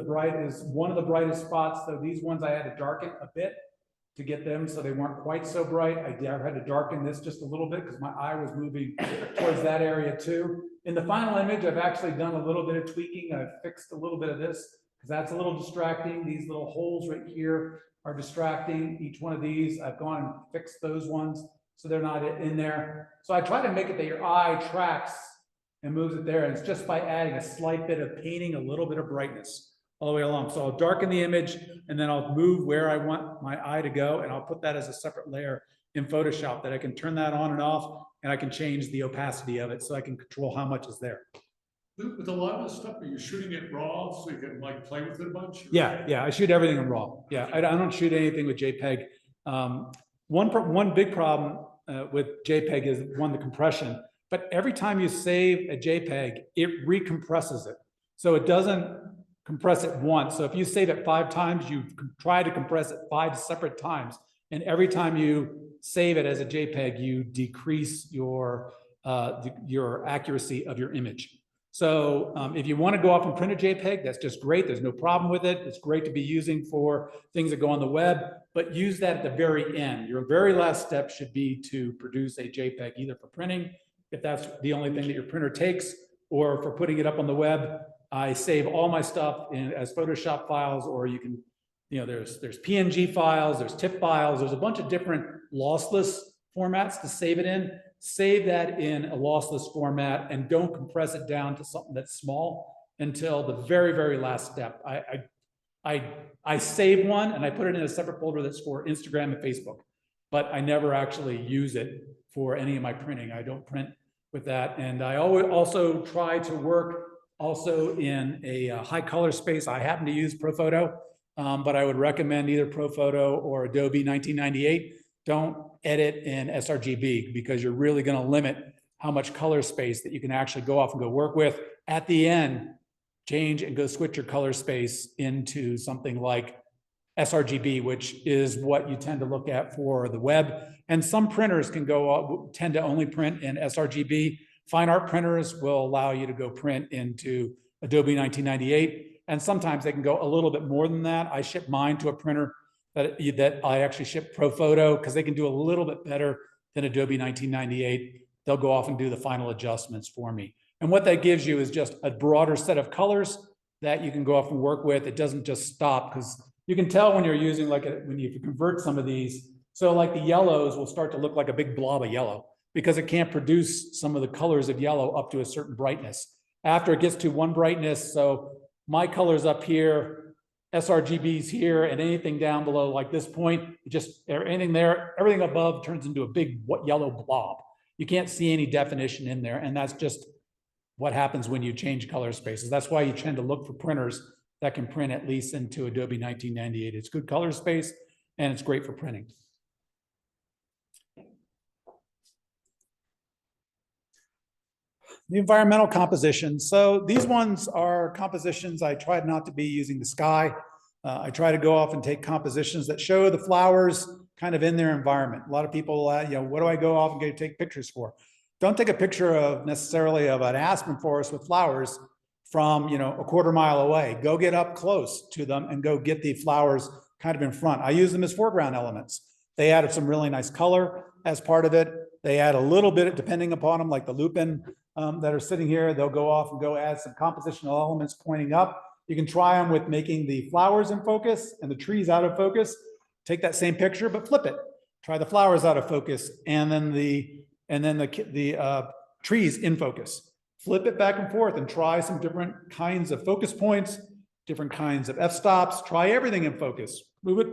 one of the brightest spots, though these ones I had to darken a bit to get them so they weren't quite so bright. I had to darken this just a little bit because my eye was moving towards that area too. In the final image, I've actually done a little bit of tweaking. I've fixed a little bit of this because that's a little distracting. These little holes right here are distracting. Each one of these, I've gone and fixed those ones so they're not in there. So I try to make it that your eye tracks and moves it there. And it's just by adding a slight bit of painting, a little bit of brightness all the way along. So I'll darken the image and then I'll move where I want my eye to go. And I'll put that as a separate layer in Photoshop that I can turn that on and off, and I can change the opacity of it so I can control how much is there. With a lot of this stuff, are you shooting it raw so you can like play with it a bunch? Yeah, I shoot everything in RAW. Yeah, I don't shoot anything with JPEG. One big problem with JPEG is the compression. But every time you save a JPEG, it recompresses it. So it doesn't compress it once. So if you save it 5 times, you try to compress it 5 separate times. And every time you save it as a JPEG, you decrease your accuracy of your image. So if you want to go off and print a JPEG, that's just great. There's no problem with it. It's great to be using for things that go on the web, but use that at the very end. Your very last step should be to produce a JPEG, either for printing, if that's the only thing that your printer takes, or for putting it up on the web. I save all my stuff as Photoshop files, or you can, there's PNG files, there's TIFF files, there's a bunch of different lossless formats to save it in. Save that in a lossless format and don't compress it down to something that's small until the very, very last step. I save one and I put it in a separate folder that's for Instagram and Facebook, but I never actually use it for any of my printing. I don't print with that. And I always also try to work also in a high color space. I happen to use ProPhoto, but I would recommend either ProPhoto or Adobe 1998. Don't edit in sRGB because you're really going to limit how much color space that you can actually go off and go work with. At the end, change and go switch your color space into something like sRGB, which is what you tend to look at for the web. And some printers tend to only print in sRGB. Fine art printers will allow you to go print into Adobe 1998. And sometimes they can go a little bit more than that. I ship mine to a printer that I actually ship ProPhoto because they can do a little bit better than Adobe 1998. they'll go off and do the final adjustments for me. And what that gives you is just a broader set of colors that you can go off and work with. It doesn't just stop, because you can tell when you're using when you convert some of these. So like the yellows will start to look like a big blob of yellow because it can't produce some of the colors of yellow up to a certain brightness. After it gets to one brightness, so my colors up here, sRGBs here, and anything down below like this point, anything there, everything above turns into a big yellow blob. You can't see any definition in there, and that's just what happens when you change color spaces. That's why you tend to look for printers that can print at least into Adobe 1998. It's good color space, and it's great for printing. The environmental compositions. So these ones are compositions. I tried not to be using the sky. I try to go off and take compositions that show the flowers kind of in their environment. A lot of people, what do I go off and go take pictures for? Don't take a picture of necessarily of an aspen forest with flowers from, a quarter mile away. Go get up close to them and go get the flowers kind of in front. I use them as foreground elements. They added some really nice color as part of it. They add a little bit, depending upon them, like the lupin that are sitting here. They'll go off and go add some compositional elements pointing up. You can try them with making the flowers in focus and the trees out of focus. Take that same picture, but flip it. Try the flowers out of focus and then the trees in focus. Flip it back and forth and try some different kinds of focus points, different kinds of f-stops. Try everything in focus. Move it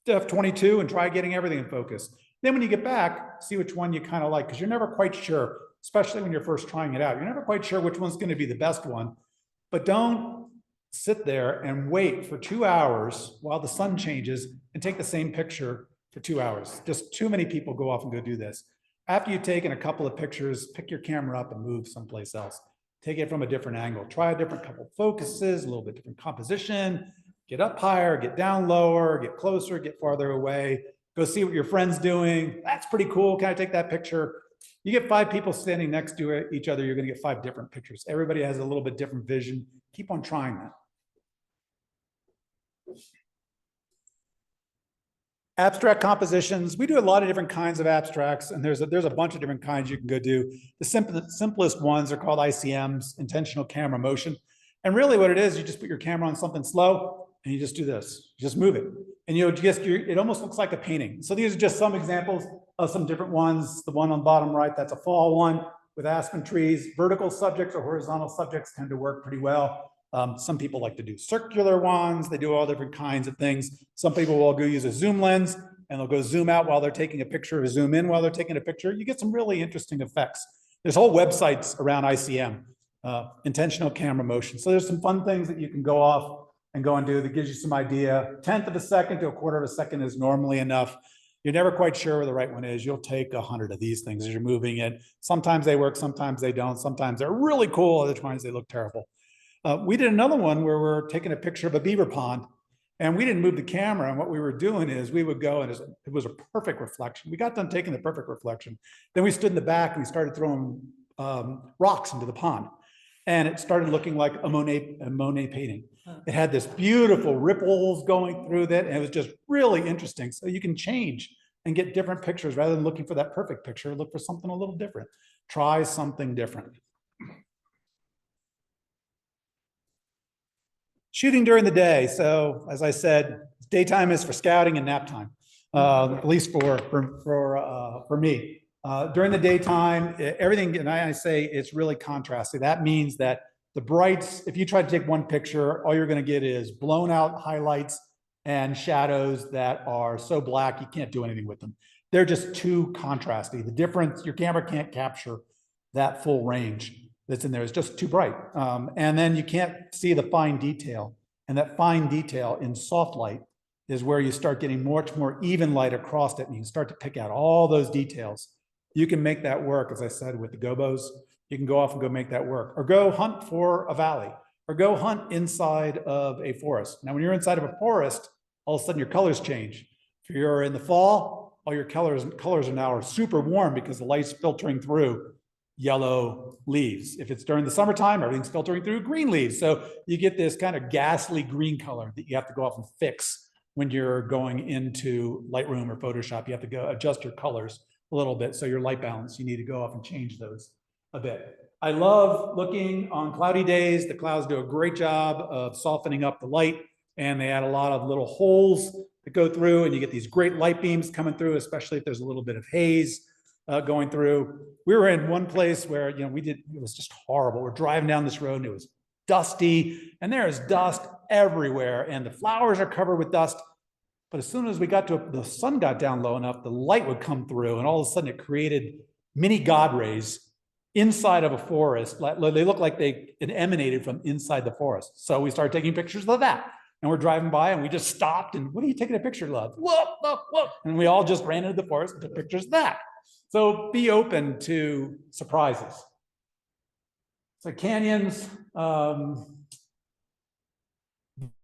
to f22 and try getting everything in focus. Then when you get back, see which one you kind of like, because you're never quite sure, especially when you're first trying it out. You're never quite sure which one's going to be the best one. But don't sit there and wait for 2 hours while the sun changes and take the same picture for 2 hours. Just too many people go off and go do this. After you've taken a couple of pictures, pick your camera up and move someplace else. Take it from a different angle. Try a different couple of focuses, a little bit different composition. Get up higher, get down lower, get closer, get farther away. Go see what your friend's doing. That's pretty cool. Can I take that picture? You get 5 people standing next to each other, you're going to get 5 different pictures. Everybody has a little bit different vision. Keep on trying that. Abstract compositions. We do a lot of different kinds of abstracts, and there's a bunch of different kinds you can go do. The simplest ones are called ICMs, intentional camera motion. And really what it is, you just put your camera on something slow and you just do this. You just move it. And it almost looks like a painting. So these are just some examples of some different ones. The one on the bottom right, that's a fall one with aspen trees. Vertical subjects or horizontal subjects tend to work pretty well. Some people like to do circular ones. They do all different kinds of things. Some people will go use a zoom lens and they'll go zoom out while they're taking a picture or zoom in while they're taking a picture. You get some really interesting effects. There's whole websites around ICM, intentional camera motion. So there's some fun things that you can go off and go and do that gives you some idea. 1/10 of a second to 1/4 of a second is normally enough. You're never quite sure where the right one is. You'll take 100 of these things as you're moving it. Sometimes they work, sometimes they don't. Sometimes they're really cool, other times they look terrible. We did another one where we're taking a picture of a beaver pond and we didn't move the camera. And what we were doing is we would go and it was a perfect reflection. We got done taking the perfect reflection. Then we stood in the back and we started throwing rocks into the pond. And it started looking like a Monet painting. It had this beautiful ripples going through that. And it was just really interesting. So you can change and get different pictures rather than looking for that perfect picture. Look for something a little different. Try something different. Shooting during the day. So as I said, daytime is for scouting and nap time, at least for me. During the daytime, everything, and I say it's really contrasty. That means that the brights, if you try to take one picture, all you're going to get is blown out highlights and shadows that are so black you can't do anything with them. They're just too contrasty. The difference, your camera can't capture that full range that's in there. It's just too bright. And then you can't see the fine detail. And that fine detail in soft light is where you start getting much more even light across it. And you can start to pick out all those details. You can make that work, as I said, with the gobos. You can go off and go make that work. Or go hunt for a valley. Or go hunt inside of a forest. Now, when you're inside of a forest, all of a sudden your colors change. If you're in the fall, all your colors are now super warm because the light's filtering through yellow leaves. If it's during the summertime, everything's filtering through green leaves. So you get this kind of ghastly green color that you have to go off and fix when you're going into Lightroom or Photoshop. You have to go adjust your colors a little bit. So your light balance, you need to go off and change those a bit. I love looking on cloudy days. The clouds do a great job of softening up the light, and they add a lot of little holes that go through, and you get these great light beams coming through, especially if there's a little bit of haze going through. We were in one place where, you know, it was just horrible. We're driving down this road and it was dusty, and there is dust everywhere, and the flowers are covered with dust. But as soon as the sun got down low enough, the light would come through, and all of a sudden it created mini God rays inside of a forest. They look like it emanated from inside the forest. So we started taking pictures of that. And we're driving by and we just stopped and, what are you taking a picture of? Look, look, look. And we all just ran into the forest and took pictures of that. So be open to surprises. So canyons,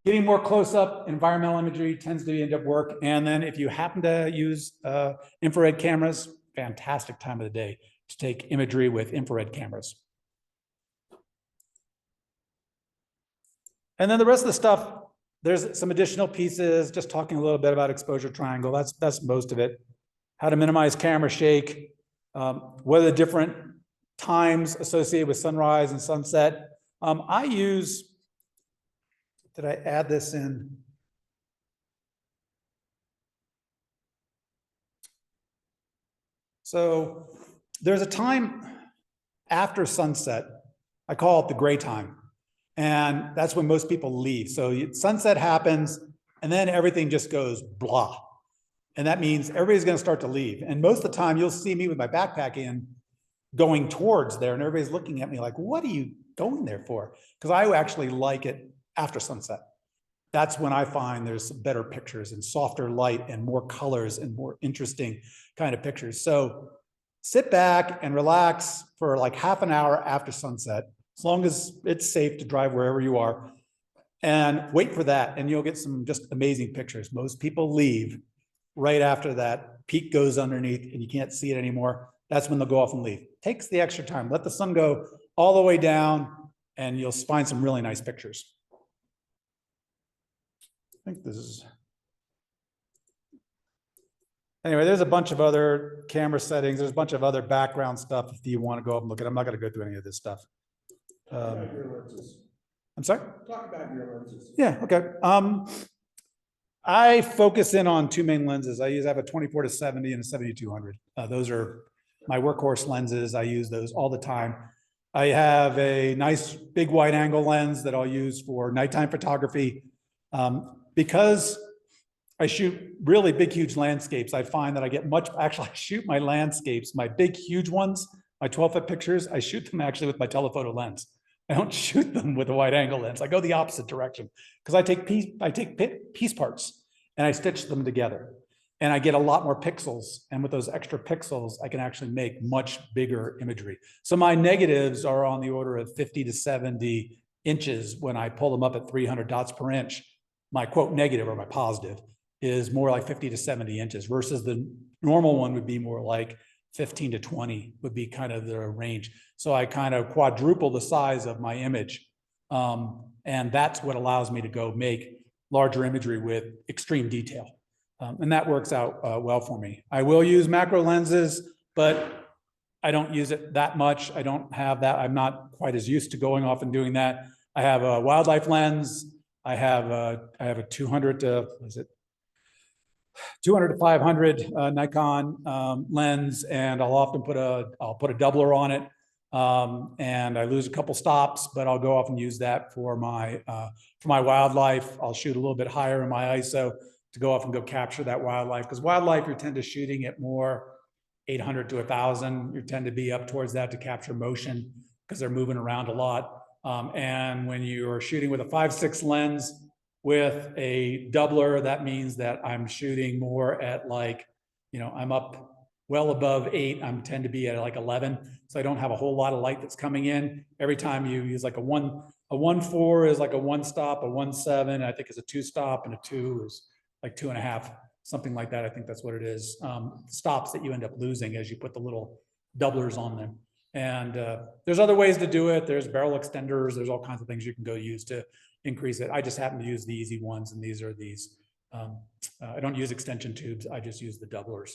getting more close-up environmental imagery tends to end up work. And then if you happen to use infrared cameras, fantastic time of the day to take imagery with infrared cameras. And then the rest of the stuff, there's some additional pieces, just talking a little bit about exposure triangle. That's most of it. How to minimize camera shake, what are the different times associated with sunrise and sunset. I use, did I add this in? So there's a time after sunset, I call it the gray time. And that's when most people leave. So sunset happens and then everything just goes blah. And that means everybody's going to start to leave. And most of the time you'll see me with my backpack in going towards there, and everybody's looking at me like, what are you going there for? Because I actually like it after sunset. That's when I find there's better pictures and softer light and more colors and more interesting kind of pictures. So sit back and relax for like half an hour after sunset, as long as it's safe to drive wherever you are, and wait for that, and you'll get some just amazing pictures. Most people leave right after that peak goes underneath and you can't see it anymore. That's when they'll go off and leave. Takes the extra time. Let the sun go all the way down and you'll find some really nice pictures. I think this is, anyway, there's a bunch of other camera settings. There's a bunch of other background stuff if you want to go up and look at it. I'm not going to go through any of this stuff. I'm sorry? Talk about your lenses. Yeah, okay. I focus in on two main lenses. I have a 24-70 and a 7200. Those are my workhorse lenses. I use those all the time. I have a nice big wide angle lens that I'll use for nighttime photography. Because I shoot really big, huge landscapes, I find that I get actually I shoot my landscapes, my big, huge ones, my 12-foot pictures, I shoot them actually with my telephoto lens. I don't shoot them with a wide angle lens. I go the opposite direction because I take piece parts and I stitch them together, and I get a lot more pixels. And with those extra pixels, I can actually make much bigger imagery. So my negatives are on the order of 50 to 70 inches when I pull them up at 300 dots per inch. My quote negative or my positive is more like 50 to 70 inches versus the normal one would be more like 15 to 20 would be kind of the range. So I kind of quadruple the size of my image. And that's what allows me to go make larger imagery with extreme detail. And that works out well for me. I will use macro lenses, but I don't use it that much. I don't have that. I'm not quite as used to going off and doing that. I have a wildlife lens. I have a 200 to 500 Nikon lens, and I'll often put a doubler on it, and I lose a couple stops, but I'll go off and use that for my wildlife. I'll shoot a little bit higher in my ISO to go off and go capture that wildlife, because wildlife you tend to shooting at more 800 to 1,000. You tend to be up towards that to capture motion because they're moving around a lot. And when you're shooting with a 5.6 lens with a doubler, that means that I'm shooting more at like, I'm up well above 8. I tend to be at like 11. So I don't have a whole lot of light that's coming in. Every time you use like a 1.4 is like a 1 stop, a 1.7, I think is a 2 stop, and a 2 is like 2.5, something like that. I think that's what it is. Stops that you end up losing as you put the little doublers on them. And there's other ways to do it. There's barrel extenders. There's all kinds of things you can go use to increase it. I just happen to use the easy ones, and these are these. I don't use extension tubes. I just use the doublers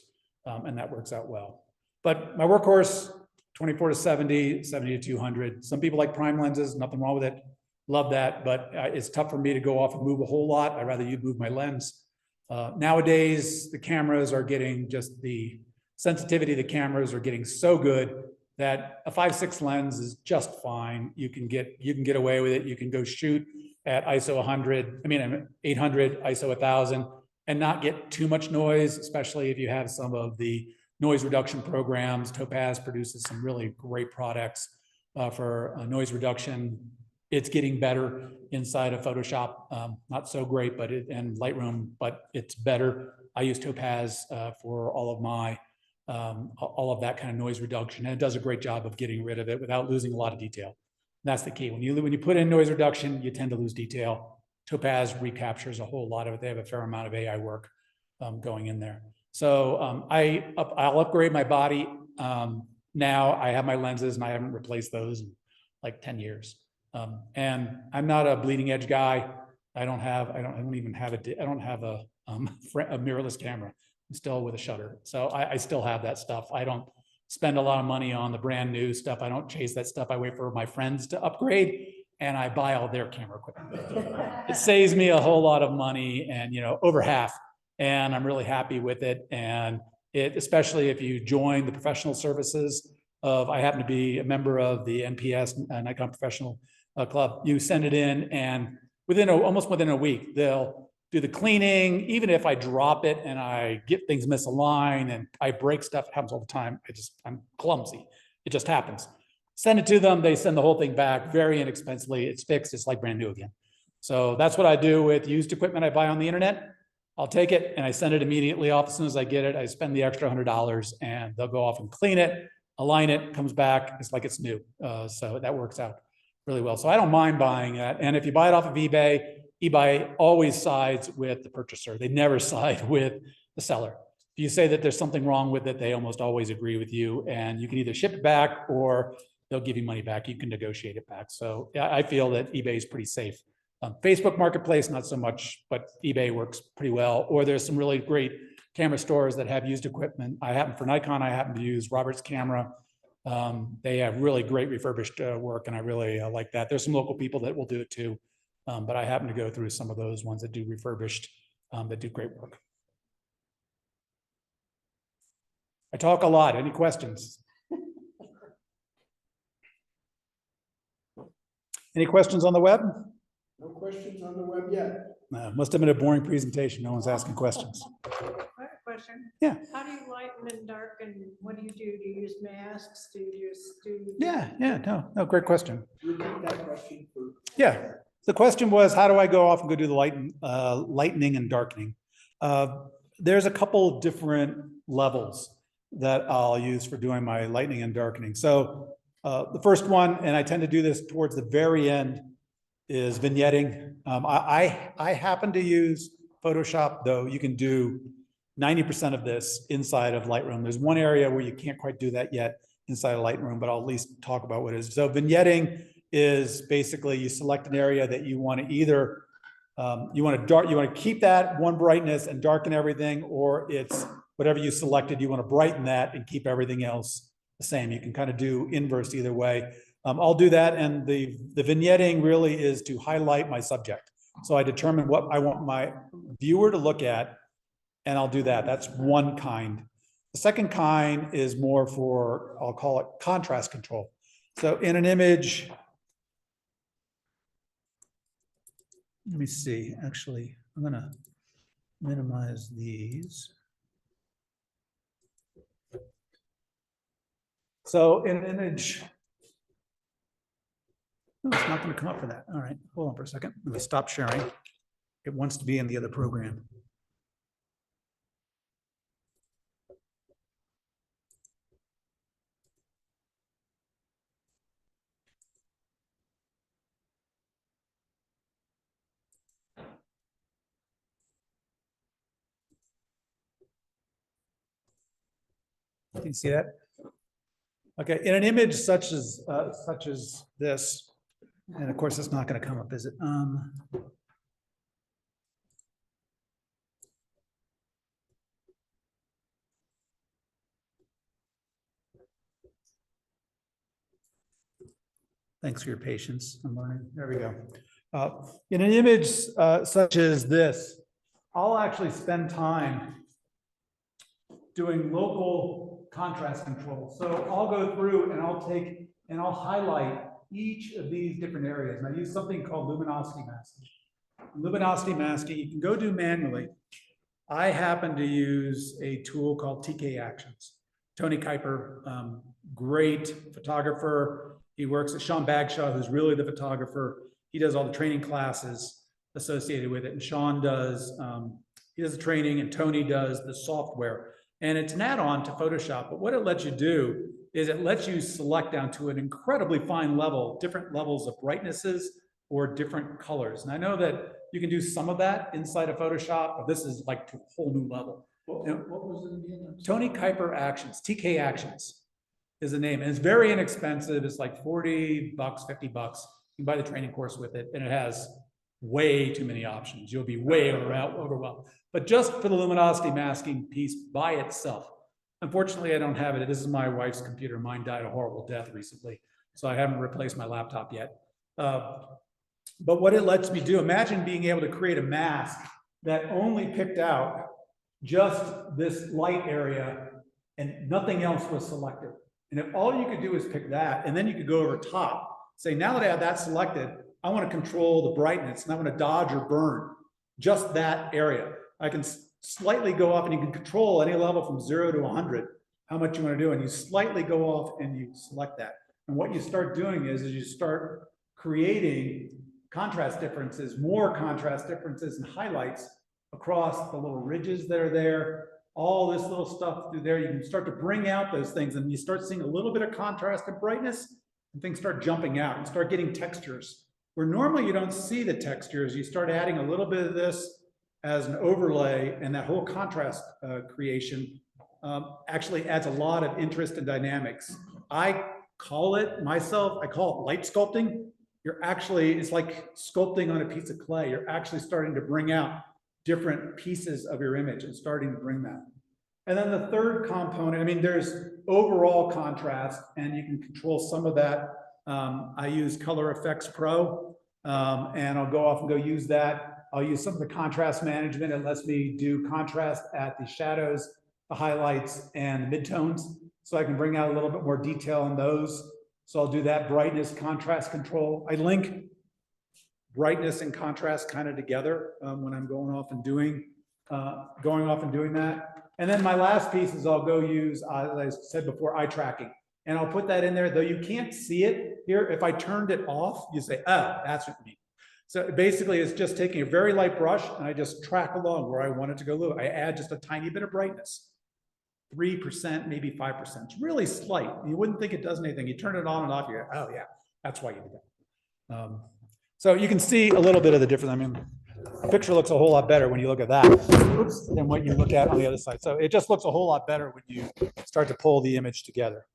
and that works out well. But my workhorse, 24 to 70, 70 to 200. Some people like prime lenses, nothing wrong with it. Love that, but it's tough for me to go off and move a whole lot. I'd rather you move my lens. Nowadays, the cameras are getting just the sensitivity of the cameras are getting so good that a 5.6 lens is just fine. You can get away with it. You can go shoot at ISO 100, 800, ISO 1000, and not get too much noise, especially if you have some of the noise reduction programs. Topaz produces some really great products for noise reduction. It's getting better inside of Photoshop, not so great, but and Lightroom, but it's better. I use Topaz for all of that kind of noise reduction, and it does a great job of getting rid of it without losing a lot of detail. That's the key. When you put in noise reduction, you tend to lose detail. Topaz recaptures a whole lot of it. They have a fair amount of AI work going in there. So I'll upgrade my body. Now I have my lenses and I haven't replaced those in like 10 years. And I'm not a bleeding edge guy. I don't have a mirrorless camera. I'm still with a shutter. So I still have that stuff. I don't spend a lot of money on the brand new stuff. I don't chase that stuff. I wait for my friends to upgrade and I buy all their camera equipment. It saves me a whole lot of money and, over half. And I'm really happy with it. And especially if you join the professional services I happen to be a member of the NPS, Nikon Professional Club. You send it in and almost within a week, they'll do the cleaning. Even if I drop it and I get things misaligned and I break stuff, it happens all the time. I'm clumsy. It just happens. Send it to them. They send the whole thing back very inexpensively. It's fixed. It's like brand new again. So that's what I do with used equipment I buy on the internet. I'll take it and I send it immediately off as soon as I get it. I spend the extra $100 and they'll go off and clean it, align it, comes back. It's like it's new. So that works out really well. So I don't mind buying that. And if you buy it off of eBay, eBay always sides with the purchaser. They never side with the seller. If you say that there's something wrong with it, they almost always agree with you and you can either ship it back or they'll give you money back. You can negotiate it back. So yeah, I feel that eBay is pretty safe. Facebook Marketplace, not so much, but eBay works pretty well. Or there's some really great camera stores that have used equipment. For Nikon, I happen to use Robert's Camera. They have really great refurbished work, and I really like that. There's some local people that will do it too, but I happen to go through some of those ones that do refurbished, that do great work. I talk a lot. Any questions? Any questions on the web? No questions on the web yet. Must have been a boring presentation. No one's asking questions. I have a question. Yeah. How do you lighten and darken? What do you do? Do you use masks? Do you just do? Yeah, no, great question. Repeat that question for. Yeah, the question was, how do I go off and go do the lightening and darkening? There's a couple different levels that I'll use for doing my lightening and darkening. So the first one, and I tend to do this towards the very end, is vignetting. I happen to use Photoshop, though. You can do 90% of this inside of Lightroom. There's one area where you can't quite do that yet inside of Lightroom, but I'll at least talk about what it is. So vignetting is basically you select an area that you want to either you want to keep that one brightness and darken everything, or it's whatever you selected, you want to brighten that and keep everything else the same. You can kind of do inverse either way. I'll do that, and the vignetting really is to highlight my subject. So I determine what I want my viewer to look at, and I'll do that. That's one kind. The second kind is more for, I'll call it contrast control. So in an image, let me see, actually, I'm gonna minimize these. So in an image, no, it's not going to come up for that. All right, hold on for a second. Let me stop sharing. It wants to be in the other program. Can you see that? Okay, in an image such as this, and of course it's not going to come up, is it? Thanks for your patience. I'm learning. There we go. In an image such as this, I'll actually spend time doing local contrast control. So I'll go through and I'll highlight each of these different areas. And I use something called luminosity masking. Luminosity masking, you can go do manually. I happen to use a tool called TK Actions. Tony Kuiper, great photographer. He works at Sean Bagshaw, who's really the photographer. He does all the training classes associated with it. And Sean does, he does the training, and Tony does the software. And it's an add-on to Photoshop. But what it lets you do is it lets you select down to an incredibly fine level, different levels of brightnesses or different colors. And I know that you can do some of that inside of Photoshop, but this is like to a whole new level. What was it again? Tony Kuiper Actions, TK Actions is the name. And it's very inexpensive. It's like $40, $50. You can buy the training course with it, and it has way too many options. You'll be way overwhelmed. But just for the luminosity masking piece by itself, unfortunately, I don't have it. This is my wife's computer. Mine died a horrible death recently, so I haven't replaced my laptop yet. But what it lets me do, imagine being able to create a mask that only picked out just this light area and nothing else was selected. And if all you could do is pick that, and then you could go over top, say, now that I have that selected, I want to control the brightness and I want to dodge or burn just that area. I can slightly go off, and you can control any level from 0 to 100, how much you want to do. And you slightly go off and you select that. And what you start doing is you start creating contrast differences, more contrast differences and highlights across the little ridges that are there, all this little stuff through there. You can start to bring out those things, and you start seeing a little bit of contrast and brightness, and things start jumping out and start getting textures. Where normally you don't see the textures, you start adding a little bit of this as an overlay, and that whole contrast creation actually adds a lot of interest and dynamics. I call it light sculpting. It's like sculpting on a piece of clay. You're actually starting to bring out different pieces of your image and starting to bring that. And then the third component, I mean, there's overall contrast, and you can control some of that. I use Color Effects Pro, and I'll go off and go use that. I'll use some of the contrast management. It lets me do contrast at the shadows, the highlights, and the midtones, so I can bring out a little bit more detail on those. So I'll do that brightness, contrast control. I link brightness and contrast kind of together when I'm going off and doing that. And then my last piece is I'll go use, as I said before, eye tracking. And I'll put that in there, though you can't see it here. If I turned it off, you say, oh, that's what you mean. So basically, it's just taking a very light brush, and I just track along where I want it to go. I add just a tiny bit of brightness, 3%, maybe 5%. It's really slight. You wouldn't think it does anything. You turn it on and off, you go, oh yeah, that's why you did that. So you can see a little bit of the difference. I mean, the picture looks a whole lot better when you look at that than what you look at on the other side. So it just looks a whole lot better when you start to pull the image together.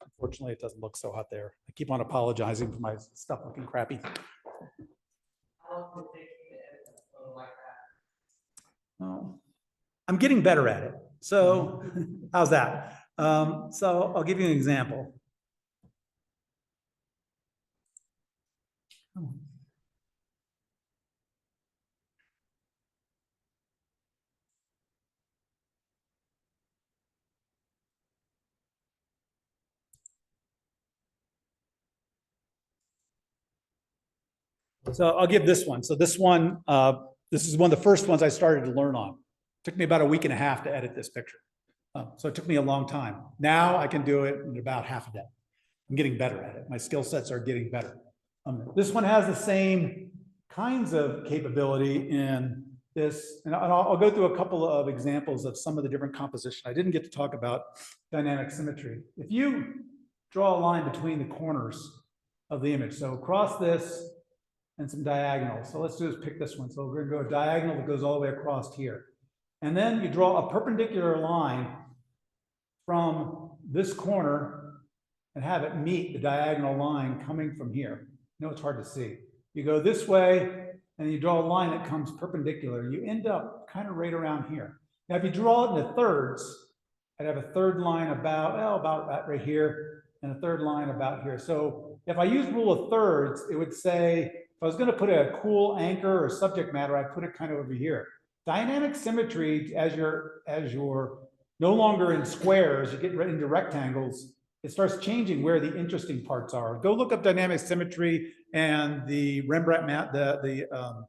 Unfortunately, it doesn't look so hot there. I keep on apologizing for my stuff looking crappy. Oh, I'm getting better at it. So how's that? So I'll give you an example. So I'll give this one. So this one, this is one of the first ones I started to learn on. It took me about a week and a half to edit this picture. So it took me a long time. Now I can do it in about half a day. I'm getting better at it. My skill sets are getting better. This one has the same kinds of capability in this, and I'll go through a couple of examples of some of the different composition. I didn't get to talk about dynamic symmetry. If you draw a line between the corners of the image, so across this and some diagonals. So let's do is pick this one. So we're gonna go a diagonal that goes all the way across here. And then you draw a perpendicular line from this corner and have it meet the diagonal line coming from here. You know, it's hard to see. You go this way and you draw a line that comes perpendicular. You end up kind of right around here. Now, if you draw it into thirds, I'd have a third line about that right here. and a third line about here. So if I use rule of thirds, it would say, if I was going to put a cool anchor or subject matter, I'd put it kind of over here. Dynamic symmetry, as you're no longer in squares, you get right into rectangles, it starts changing where the interesting parts are. Go look up dynamic symmetry and the Rembrandt, the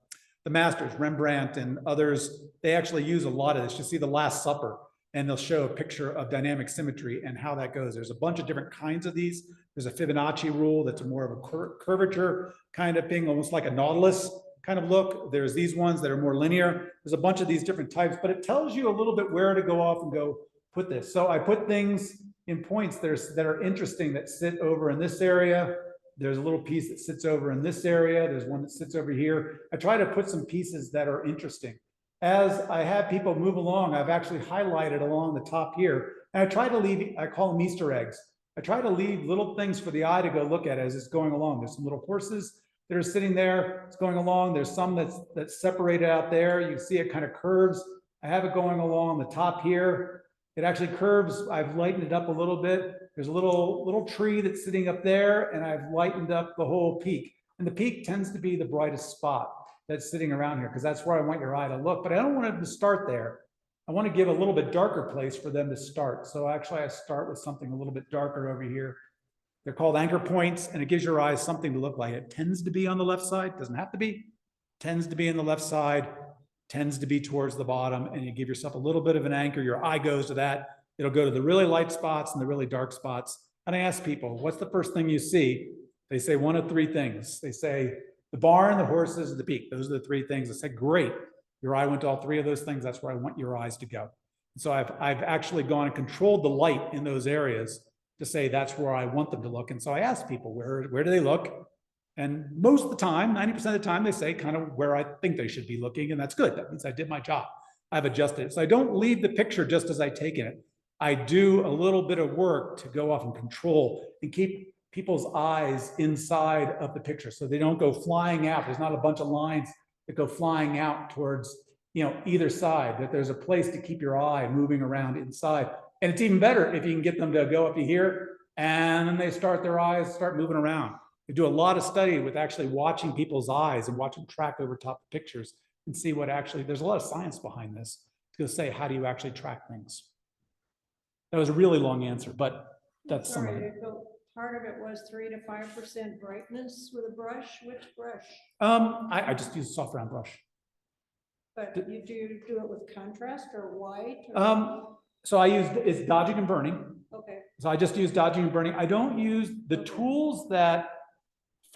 masters, Rembrandt and others, they actually use a lot of this. You see the Last Supper, and they'll show a picture of dynamic symmetry and how that goes. There's a bunch of different kinds of these. There's a Fibonacci rule that's more of a curvature kind of thing, almost like a nautilus kind of look. There's these ones that are more linear. There's a bunch of these different types, but it tells you a little bit where to go off and go put this. So I put things in points that are interesting that sit over in this area. There's a little piece that sits over in this area. There's one that sits over here. I try to put some pieces that are interesting. As I have people move along, I've actually highlighted along the top here, and I try to leave, I call them Easter eggs. I try to leave little things for the eye to go look at as it's going along. There's some little horses that are sitting there, it's going along. There's some that's separated out there. You see it kind of curves. I have it going along the top here. It actually curves. I've lightened it up a little bit. There's a little tree that's sitting up there, and I've lightened up the whole peak. And the peak tends to be the brightest spot that's sitting around here, because that's where I want your eye to look. But I don't want them to start there. I want to give a little bit darker place for them to start. So actually I start with something a little bit darker over here. They're called anchor points, and it gives your eyes something to look like. It tends to be on the left side, doesn't have to be, tends to be in the left side, tends to be towards the bottom, and you give yourself a little bit of an anchor. Your eye goes to that. It'll go to the really light spots and the really dark spots. And I ask people, what's the first thing you see? They say one of three things. They say the barn, the horses, and the peak. Those are the three things. I said, great. Your eye went to all three of those things. That's where I want your eyes to go. So I've actually gone and controlled the light in those areas to say that's where I want them to look. And so I ask people, where do they look? And most of the time, 90% of the time, they say kind of where I think they should be looking. And that's good. That means I did my job. I've adjusted it. So I don't leave the picture just as I take it. I do a little bit of work to go off and control and keep people's eyes inside of the picture so they don't go flying out. There's not a bunch of lines that go flying out towards, either side, that there's a place to keep your eye moving around inside. And it's even better if you can get them to go up to here and then they their eyes start moving around. They do a lot of study with actually watching people's eyes and watching track over top of pictures and see what actually, there's a lot of science behind this to say, how do you actually track things? That was a really long answer, but that's some of it. Part of it was 3 to 5% brightness with a brush. Which brush? I just use a soft round brush. But you do it with contrast or white? So I use, it's dodging and burning. Okay. So I just use dodging and burning. I don't use the tools that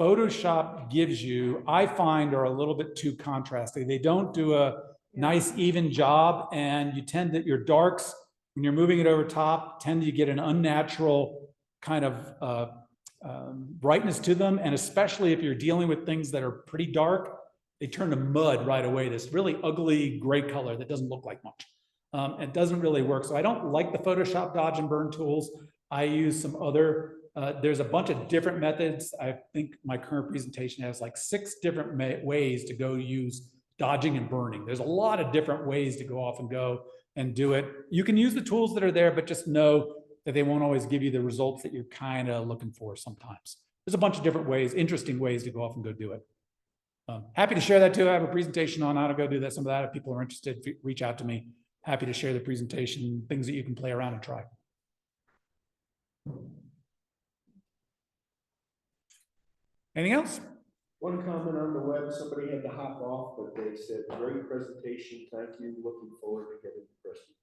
Photoshop gives you, I find are a little bit too contrasting. They don't do a nice even job, and you tend that your darks, when you're moving it over top, tend to get an unnatural kind of brightness to them. And especially if you're dealing with things that are pretty dark, they turn to mud right away, this really ugly gray color that doesn't look like much. It doesn't really work. So I don't like the Photoshop dodge and burn tools. I use some other, there's a bunch of different methods. I think my current presentation has like 6 different ways to go use dodging and burning. There's a lot of different ways to go off and go and do it. You can use the tools that are there, but just know that they won't always give you the results that you're kind of looking for sometimes. There's a bunch of different ways, interesting ways to go off and go do it. Happy to share that too. I have a presentation on how to go do that. Some of that, if people are interested, reach out to me. Happy to share the presentation, things that you can play around and try. Anything else? One comment on the web, somebody had to hop off, but they said, great presentation, thank you, looking forward to getting the Crested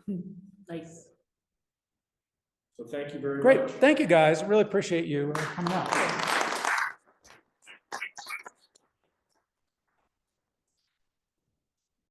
Butte. Nice. So thank you very much. Great, thank you guys. Really appreciate you coming out.